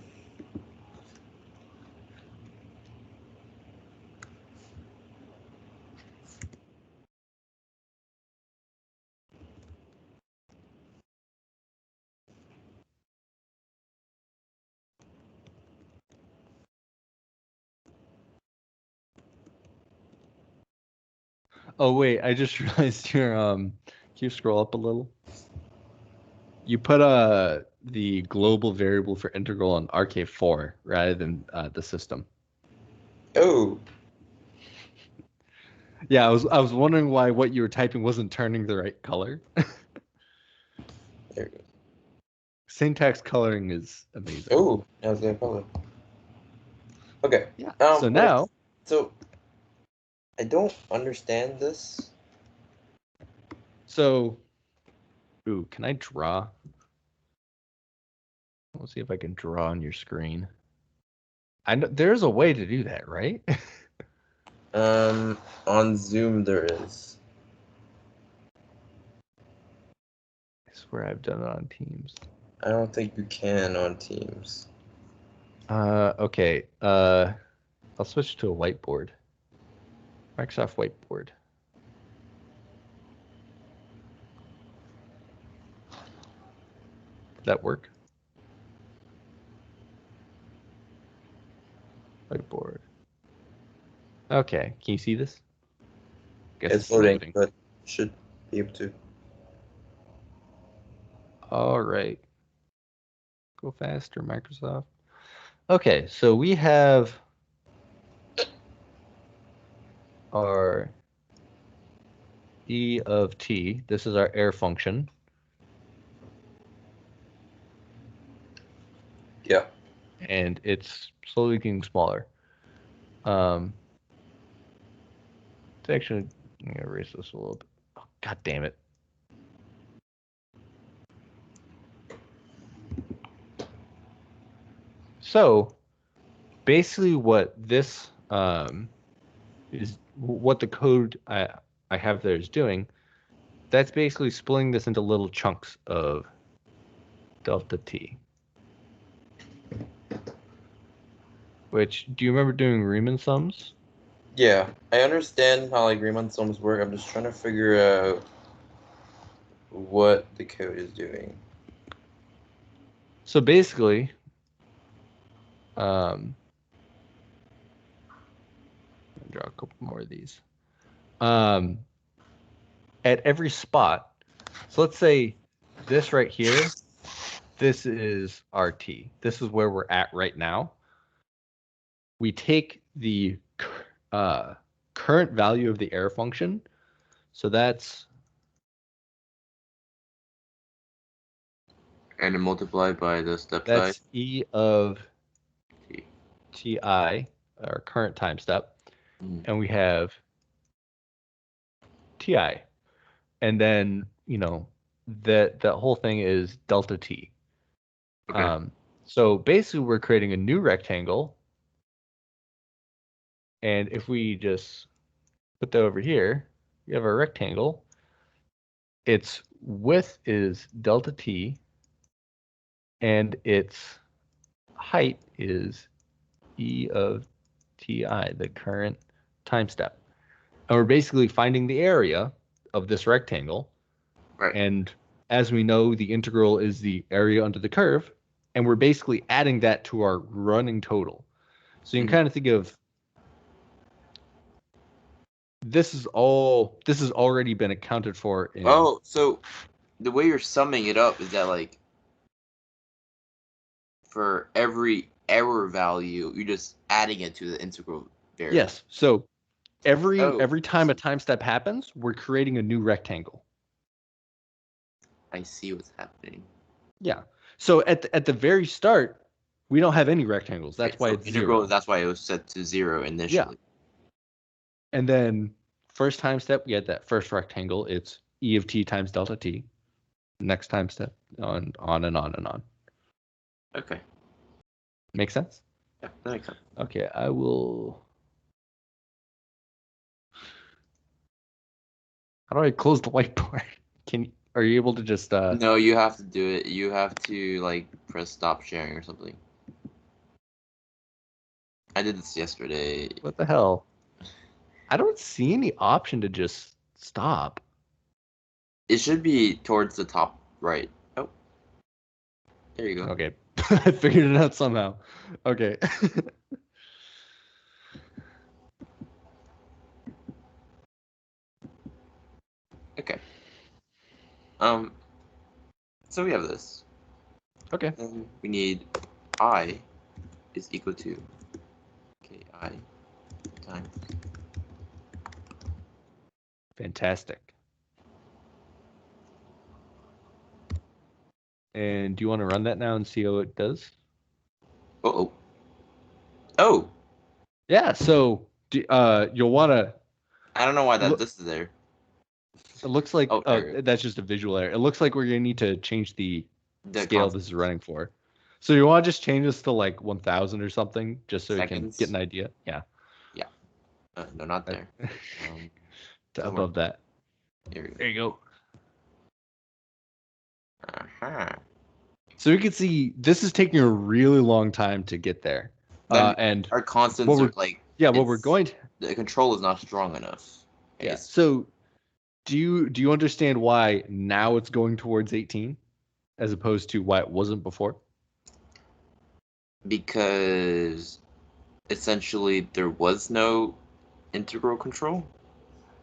Oh wait, I just realized can you scroll up a little? You put the global variable for integral on RK4 rather than the system. oh, Yeah, I was wondering why what you were typing wasn't turning the right color. there we go. Syntax coloring is amazing. Oh, now it's gonna color. Okay. Yeah. So Wait. now, So I don't understand this. ooh, can I draw? Let's see if I can draw on your screen. I know there's a way to do that, right? On Zoom there is. I swear I've done it on Teams. I don't think you can on Teams. Okay. I'll switch to a whiteboard. Microsoft Whiteboard. Did that work? Whiteboard. Okay, can you see this? Guess It's it's loading, loading. but should be able to. All right. Go faster, Microsoft. Okay, so we have our E of t. This is our air function. Yeah. And it's slowly getting smaller. It's actually, I'm gonna erase this a little bit. Oh, God damn it. So basically what this is, what the code I have there is doing, that's basically splitting this into little chunks of delta t. Which, do you remember doing Riemann sums? Yeah, I understand how like Riemann sums work. I'm just trying to figure out what the code is doing. So basically, draw a couple more of these. At every spot, so let's say this right here, this is RT. This is where we're at right now. We take the current value of the air function. So that's... And then multiply by the step size. That's E of Ti, our current time step. And we have Ti. And then, that whole thing is delta T. Okay. So basically we're creating a new rectangle. And if we just put that over here, we have a rectangle. Its width is delta T. And its height is E of Ti, the current time step. And we're basically finding the area of this rectangle. Right. And as we know, the integral is the area under the curve. And we're basically adding that to our running total. So you can kind of think of this has already been accounted for in... Oh, so the way you're summing it up is that like for every error value, you're just adding it to the integral variable. Yes. So every time a time step happens, we're creating a new rectangle. I see what's happening. Yeah. So at the very start, we don't have any rectangles. That's why it's integral, 0. That's why it was set to 0 initially. Yeah. And then first time step, we had that first rectangle. It's E of t times delta t. Next time step, on and on and on. Okay. Make sense? Yeah, that makes sense. Okay, I will... How do I close the whiteboard? Are you able to just... No, you have to do it. You have to like press stop sharing or something. I did this yesterday. What the hell? I don't see any option to just stop. It should be towards the top right. Oh. There you go. Okay. I figured it out somehow. Okay. Okay. So we have this. Okay. And we need I is equal to Ki times. Fantastic. And do you want to run that now and see how it does? Oh. Yeah, so you'll want to... I don't know why this is there. It looks like there that's just a visual error. It looks like we're going to need to change the scale constant. this is running for. So you want to just change this to like 1,000 or something, just so Seconds. you can get an idea? Yeah. Yeah. No, not there. Above that. There you go. Uh-huh. So you can see this is taking a really long time to get there. And our constants are like... Yeah, what we're going to... The control is not strong enough. Yeah. So do you understand why now it's going towards 18 as opposed to why it wasn't before? Because essentially there was no integral control?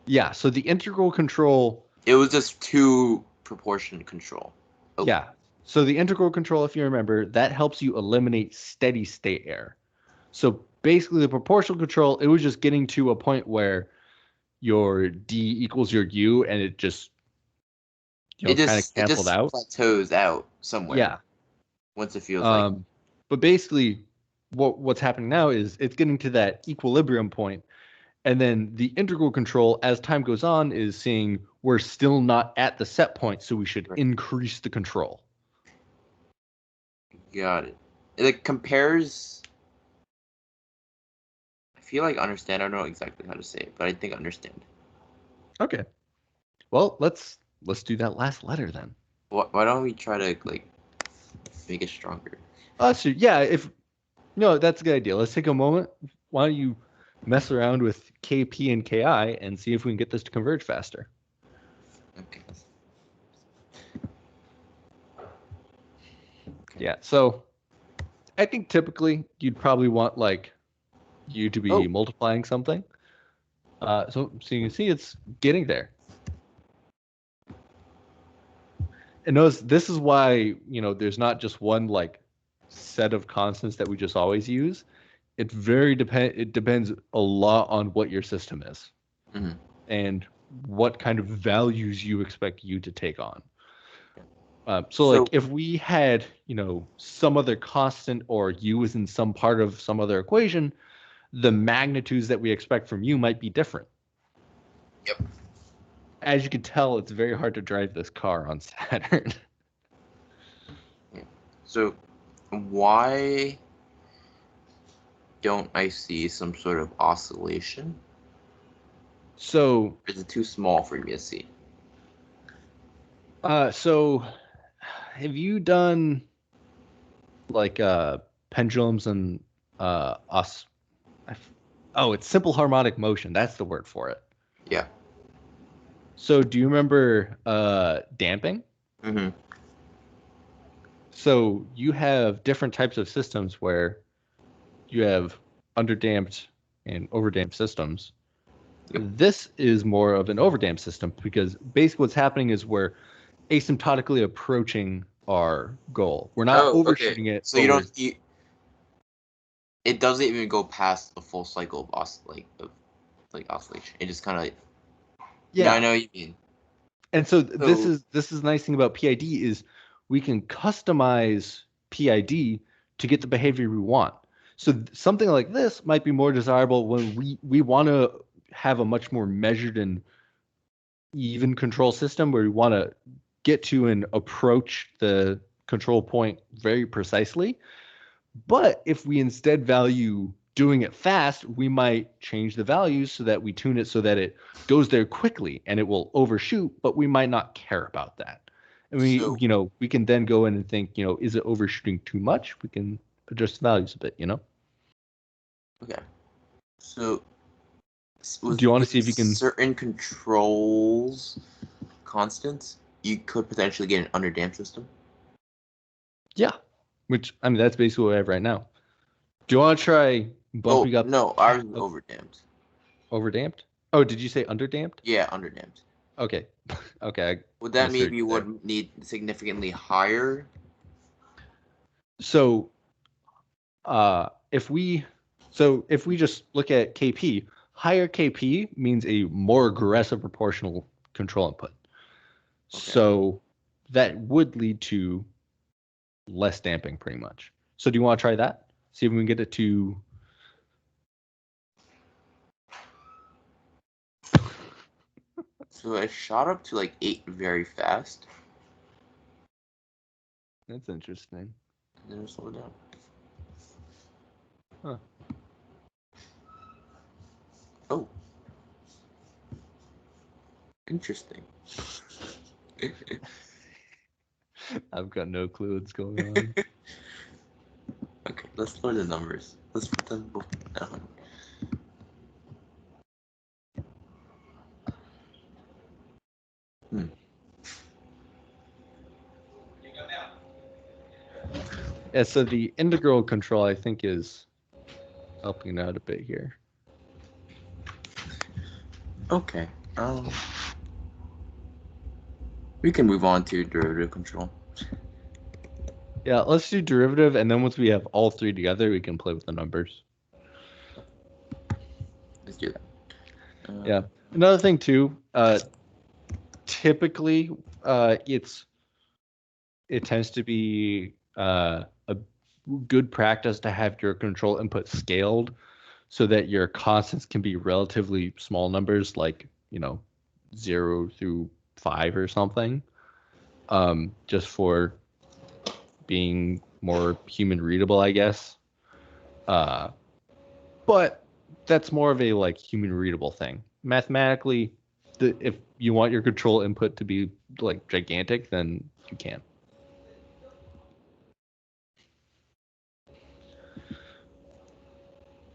Yeah, so the integral control... It was just two proportion control. Oh. Yeah, so the integral control, if you remember, that helps you eliminate steady state error. So basically the proportional control, it was just getting to a point where your D equals your U and it just, kind of canceled out. Plateaus out somewhere. Yeah. Once it feels like. But basically what's happening now is it's getting to that equilibrium point. And then the integral control, as time goes on, is seeing we're still not at the set point, so we should increase the control. Got it. It compares... I feel like understand. I don't know exactly how to say it, but I think understand. Okay. Well, let's do that last letter then. Why don't we try to make it stronger? So yeah, that's a good idea. Let's take a moment. Why don't you mess around with KP and KI and see if we can get this to converge faster? Okay. Yeah, so I think typically you'd probably want you to be multiplying something. So you can see it's getting there. And notice this is why, there's not just one set of constants that we just always use. It depends a lot on what your system is. Mm-hmm. And what kind of values you expect U to take on. So if we had, some other constant or U is in some part of some other equation, the magnitudes that we expect from U might be different. Yep. As you can tell, it's very hard to drive this car on Saturn. So why don't I see some sort of oscillation? So... Is it too small for me to see? So have you done pendulums and it's simple harmonic motion. That's the word for it. Yeah. So do you remember damping? Mm-hmm. So you have different types of systems where you have underdamped and overdamped systems. Yep. This is more of an overdamped system because basically what's happening is we're asymptotically approaching our goal. We're not overshooting it. So it doesn't even go past the full cycle of oscillation. It just kind of yeah. I know what you mean. And so this is the nice thing about PID is we can customize PID to get the behavior we want. So something like this might be more desirable when we want to have a much more measured and even control system where we want to get to and approach the control point very precisely. But if we instead value doing it fast, we might change the values so that we tune it so that it goes there quickly and it will overshoot, but we might not care about that. And we can then go in and think, is it overshooting too much? We can adjust the values a bit, Okay. So do you want to see if you can certain controls constants, you could potentially get an underdamped system? Yeah. Which, that's basically what I have right now. Do you want to try bumping up? No, ours is overdamped. Overdamped? Oh, did you say underdamped? Yeah, underdamped. Okay. Okay. Would that mean you would need significantly higher? So, if we just look at KP, higher KP means a more aggressive proportional control input. Okay. So that would lead to less damping pretty much. So do you want to try that? See if we can get it to... So I shot up to 8 very fast. That's interesting. And then slow down. Huh. Oh. Interesting. I've got no clue what's going on. Okay, let's lower the numbers. Let's put them both down. Yeah, so the integral control, I think, is helping out a bit here. Okay. We can move on to derivative control. Yeah, let's do derivative, and then once we have all three together, we can play with the numbers. Let's do that. Yeah. Another thing too, typically, it tends to be a good practice to have your control input scaled so that your constants can be relatively small numbers, like 0 through 5 or something, just for being more human readable, I guess. But that's more of a like human readable thing. Mathematically, if you want your control input to be like gigantic, then you can.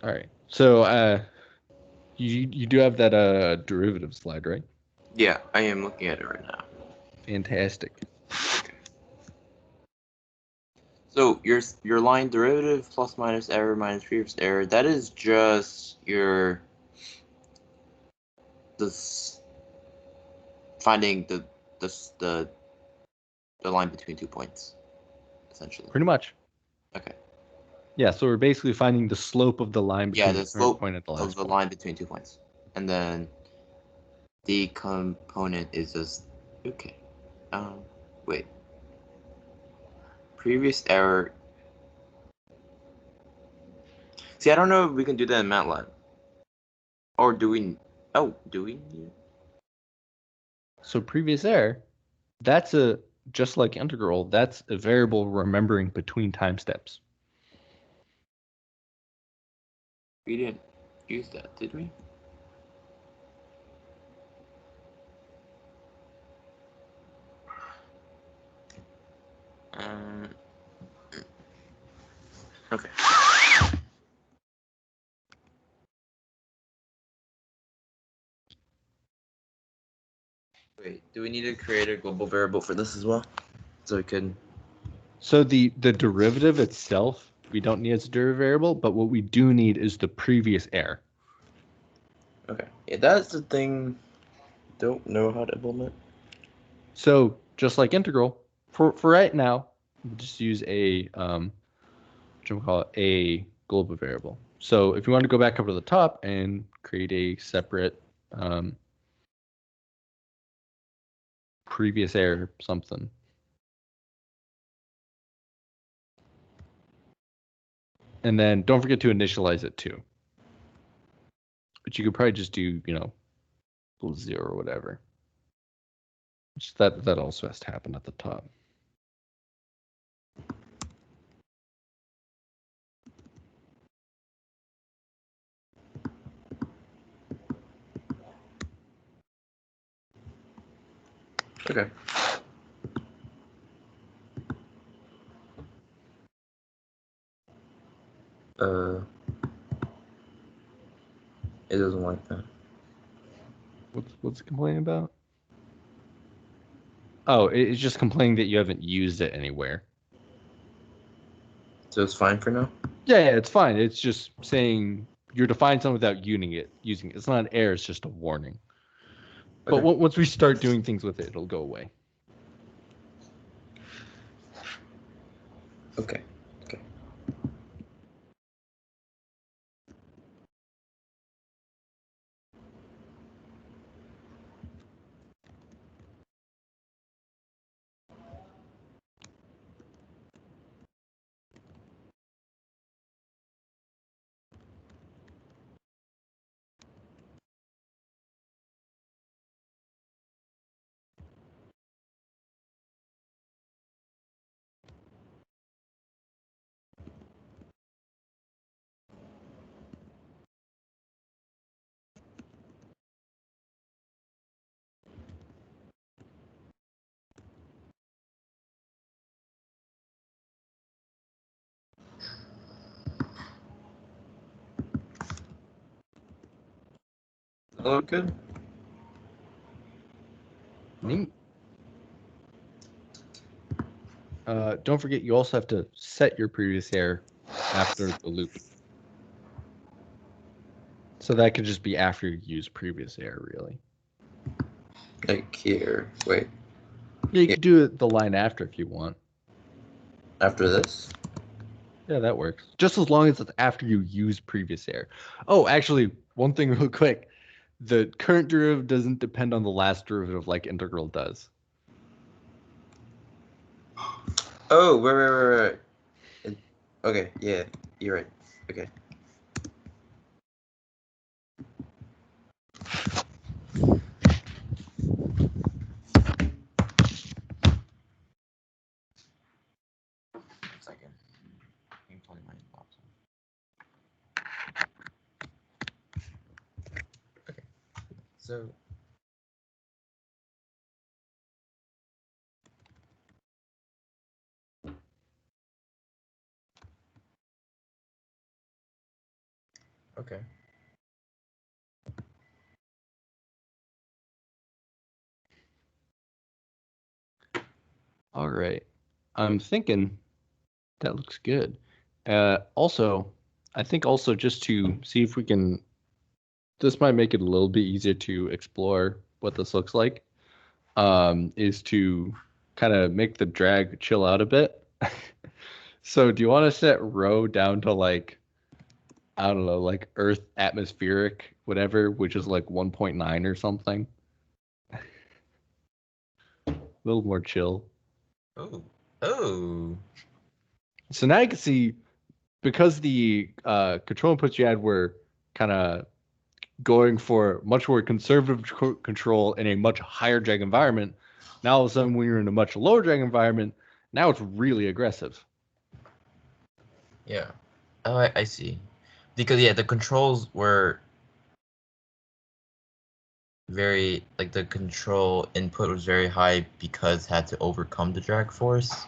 All right. So you do have that derivative slide, right? Yeah, I am looking at it right now. Fantastic. Okay. So your line derivative plus minus error minus previous error, that is just your finding the line between 2 points, essentially. Pretty much. Okay. Yeah, so we're basically finding the slope of the line between The the current slope point and the of last the point. line between 2 points, and then the component is just okay. Wait. Previous error. See, I don't know if we can do that in MATLAB, or do we? Oh, do we? So previous error, that's just like integral, that's a variable remembering between time steps. We didn't use that, did we? Okay. Wait, do we need to create a global variable for this as well? So we can. So the derivative itself, we don't need as a derivative variable, but what we do need is the previous error. Okay. Yeah, that's the thing. Don't know how to implement. So just like integral, for right now, we'll just use a a global variable. So if you want to go back up to the top and create a separate previous error something. And then don't forget to initialize it too. But you could probably just do, 0 or whatever. Just that also has to happen at the top. Okay. It doesn't like that. What's it complaining about? Oh, it's just complaining that you haven't used it anywhere. So it's fine for now? Yeah, it's fine. It's just saying you're defining something without using it. It's not an error, it's just a warning. Okay. But once we start doing things with it, it'll go away. Okay. Okay. That look good? Neat. Don't forget, you also have to set your previous error after the loop. So that could just be after you use previous air, really. Like here. Wait. Yeah, you could do it the line after if you want. After this? Yeah, that works. Just as long as it's after you use previous air. Oh, actually, one thing real quick. The current derivative doesn't depend on the last derivative like integral does. Oh, right. Okay, yeah, you're right. Okay. Second. You can tell me my thoughts. Okay. So. Okay. All right. I'm thinking that looks good. Also, I think also just to see if we can, this might make it a little bit easier to explore what this looks like, is to kind of make the drag chill out a bit. So do you want to set rho down to like, I don't know, like Earth atmospheric, whatever, which is like 1.9 or something? A little more chill. Oh. So now you can see, because the control inputs you had were kind of going for much more conservative control in a much higher drag environment, now all of a sudden when you're in a much lower drag environment, now it's really aggressive. Yeah. Oh, I see. Because yeah, the controls were very like the control input was very high because it had to overcome the drag force.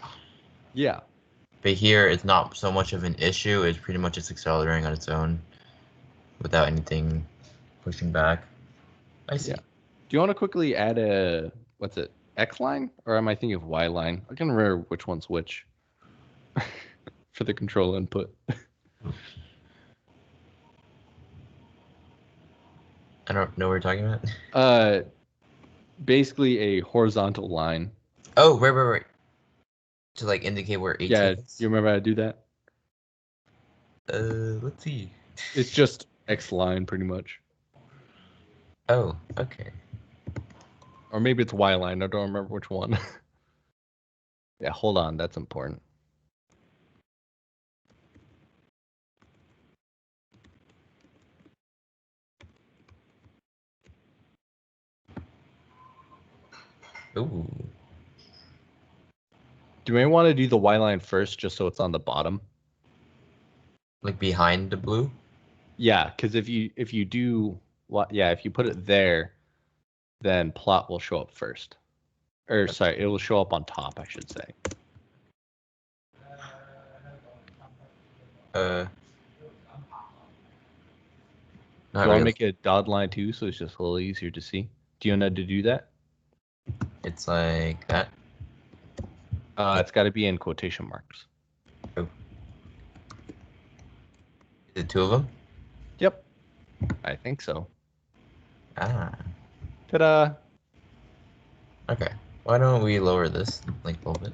Yeah. But here it's not so much of an issue. It's pretty much just accelerating on its own without anything pushing back. I see. Yeah. Do you want to quickly add a, what's it, X line? Or am I thinking of Y line? I can't remember which one's which for the control input. I don't know what we're talking about. Basically a horizontal line. Oh, right. To like indicate where 18 Yeah, is. you remember how to do that? Let's see. It's just X line pretty much. Oh, okay. Or maybe it's Y line. I don't remember which one. Yeah, hold on. That's important. Ooh. Do we want to do the Y line first just so it's on the bottom? Like behind the blue? Yeah, because if you do, yeah, if you put it there, then plot will show up first. Or sorry, it will show up on top, I should say. Not Do you want to really. make it a dotted line too, so it's just a little easier to see? Do you know how to do that? It's like that. It's got to be in quotation marks. Oh. Is it two of them? Yep, I think so. Ah. Ta-da! Okay. Why don't we lower this like a little bit?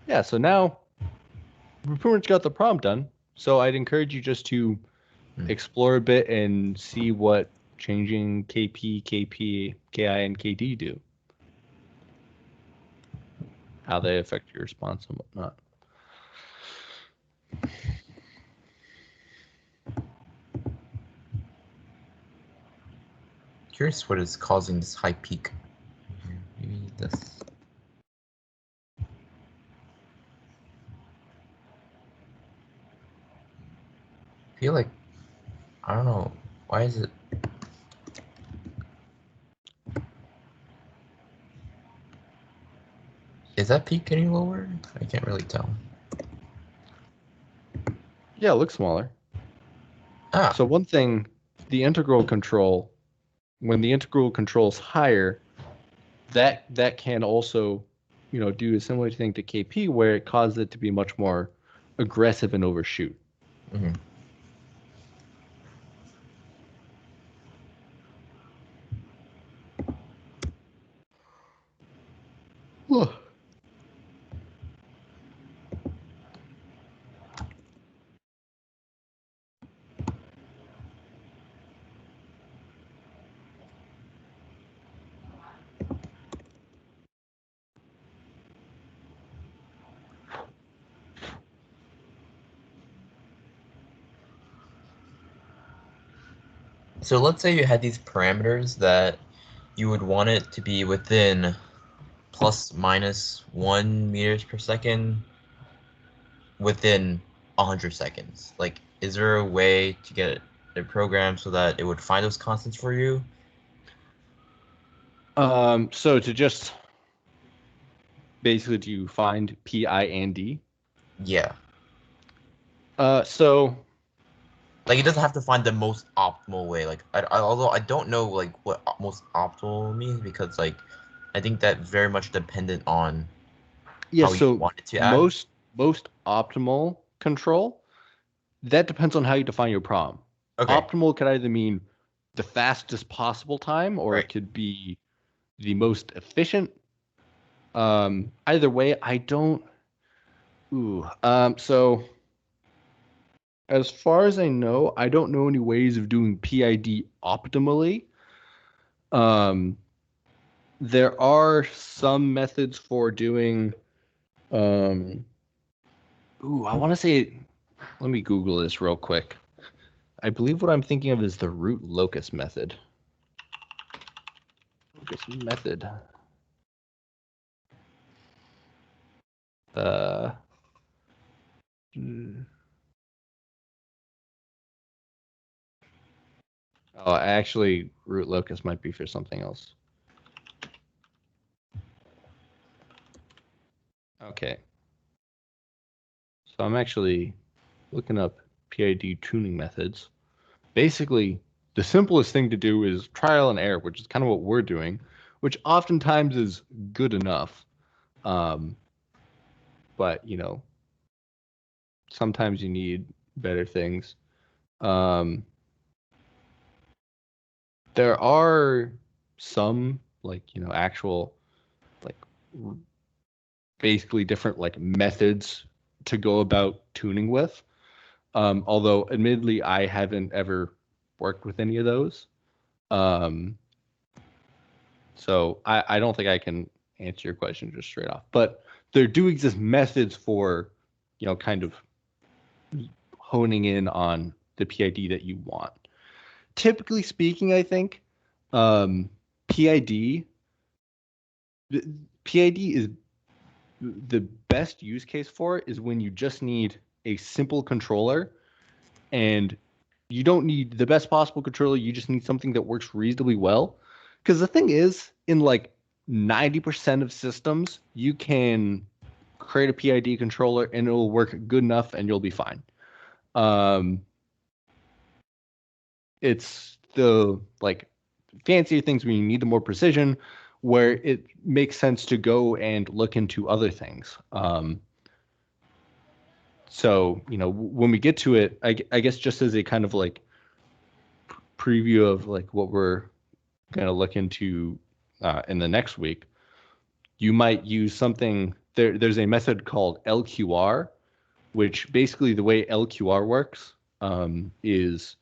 Yeah, so now we pretty much got the problem done. So I'd encourage you just to explore a bit and see what changing KP, KP, KI, and KD do. How they affect your response and whatnot. Curious what is causing this high peak. Maybe this. I feel like, I don't know, why is it? Is that peak any lower? I can't really tell. Yeah, it looks smaller. Ah. So one thing, the integral control, when the integral control is higher, that can also, do a similar thing to KP where it causes it to be much more aggressive and overshoot. Mm-hmm. So let's say you had these parameters that you would want it to be within plus minus 1 meters per second within 100 seconds. Like, is there a way to get a program so that it would find those constants for you? So to just basically to find PI and D. Yeah. So Like, it doesn't have to find the most optimal way. Like, although I don't know like what most optimal means, because like I think that very much dependent on yeah, how you so want it to act. most optimal control, that depends on how you define your problem. Okay. Optimal could either mean the fastest possible time, or Right. it could be the most efficient. Either way, I don't. Ooh. So as far as I know, I don't know any ways of doing PID optimally. Um, there are some methods for doing. Um, I want to say. Let me Google this real quick. I believe what I'm thinking of is the root locus method. Locus method. Uh, hmm. Oh, actually, root locus might be for something else. Okay. So I'm actually looking up PID tuning methods. Basically, the simplest thing to do is trial and error, which is kind of what we're doing, which oftentimes is good enough. Um, but, sometimes you need better things. Um, there are some, like, actual, like, basically different, like, methods to go about tuning with. Although, admittedly, I haven't ever worked with any of those. Um, so I don't think I can answer your question just straight off. But there do exist methods for, kind of honing in on the PID that you want. Typically speaking, I think um, PID PID is the best use case for it is when you just need a simple controller, and you don't need the best possible controller. You just need something that works reasonably well. Because the thing is, in like 90% of systems, you can create a PID controller and it'll work good enough and you'll be fine. Um, it's the like fancier things when you need the more precision, where it makes sense to go and look into other things. So, when we get to it, I guess just as a kind of like preview of like what we're going to look into in the next week, you might use something. There's a method called LQR, which basically the way LQR works is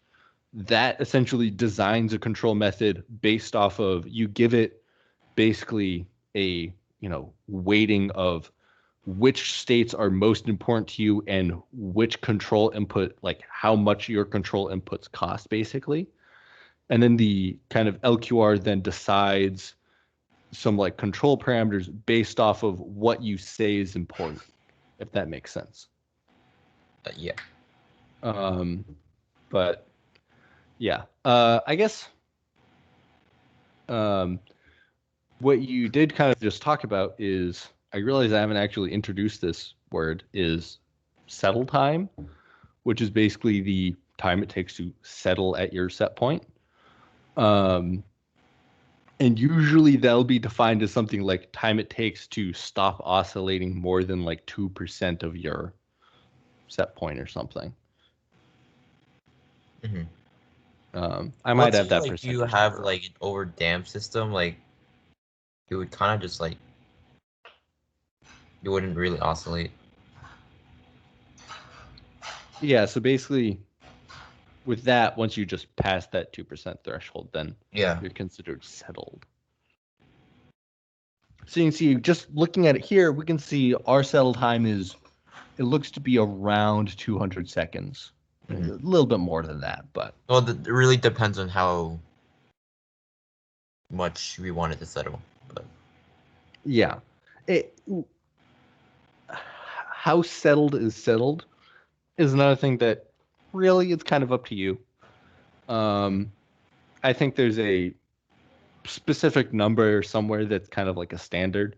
that essentially designs a control method based off of you give it basically a weighting of which states are most important to you and which control input, like how much your control inputs cost basically. And then the kind of LQR then decides some like control parameters based off of what you say is important, if that makes sense. Yeah. But yeah, I guess um, what you did kind of just talk about is I realize I haven't actually introduced this word is settle time, which is basically the time it takes to settle at your set point. Um, and usually that'll be defined as something like time it takes to stop oscillating more than like 2% of your set point or something. Mm-hmm. I might Let's have say that like you percentage have number like wrong. an over dam system, like it would kind of just like it wouldn't really oscillate. Yeah, so basically with that, once you just pass that 2% threshold, then Yeah. you're considered settled. So you can see, just looking at it here, we can see our settle time it looks to be around 200 seconds. Mhm. A little bit more than that, but. Well, it really depends on how much we want it to settle. But Yeah. How settled is another thing that really it's kind of up to you. I think there's a specific number somewhere that's kind of like a standard.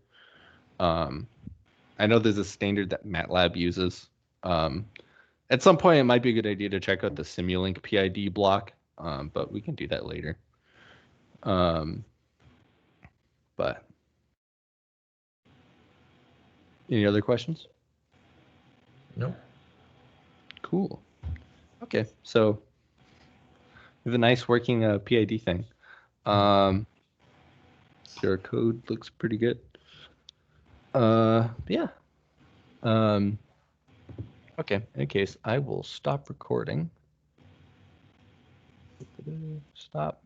I know there's a standard that MATLAB uses. At some point, it might be a good idea to check out the Simulink PID block, but we can do that later. But any other questions? no. Cool. Okay, so we have a nice working PID thing. Your code looks pretty good. Yeah. Okay, in any case, I will stop recording. Stop.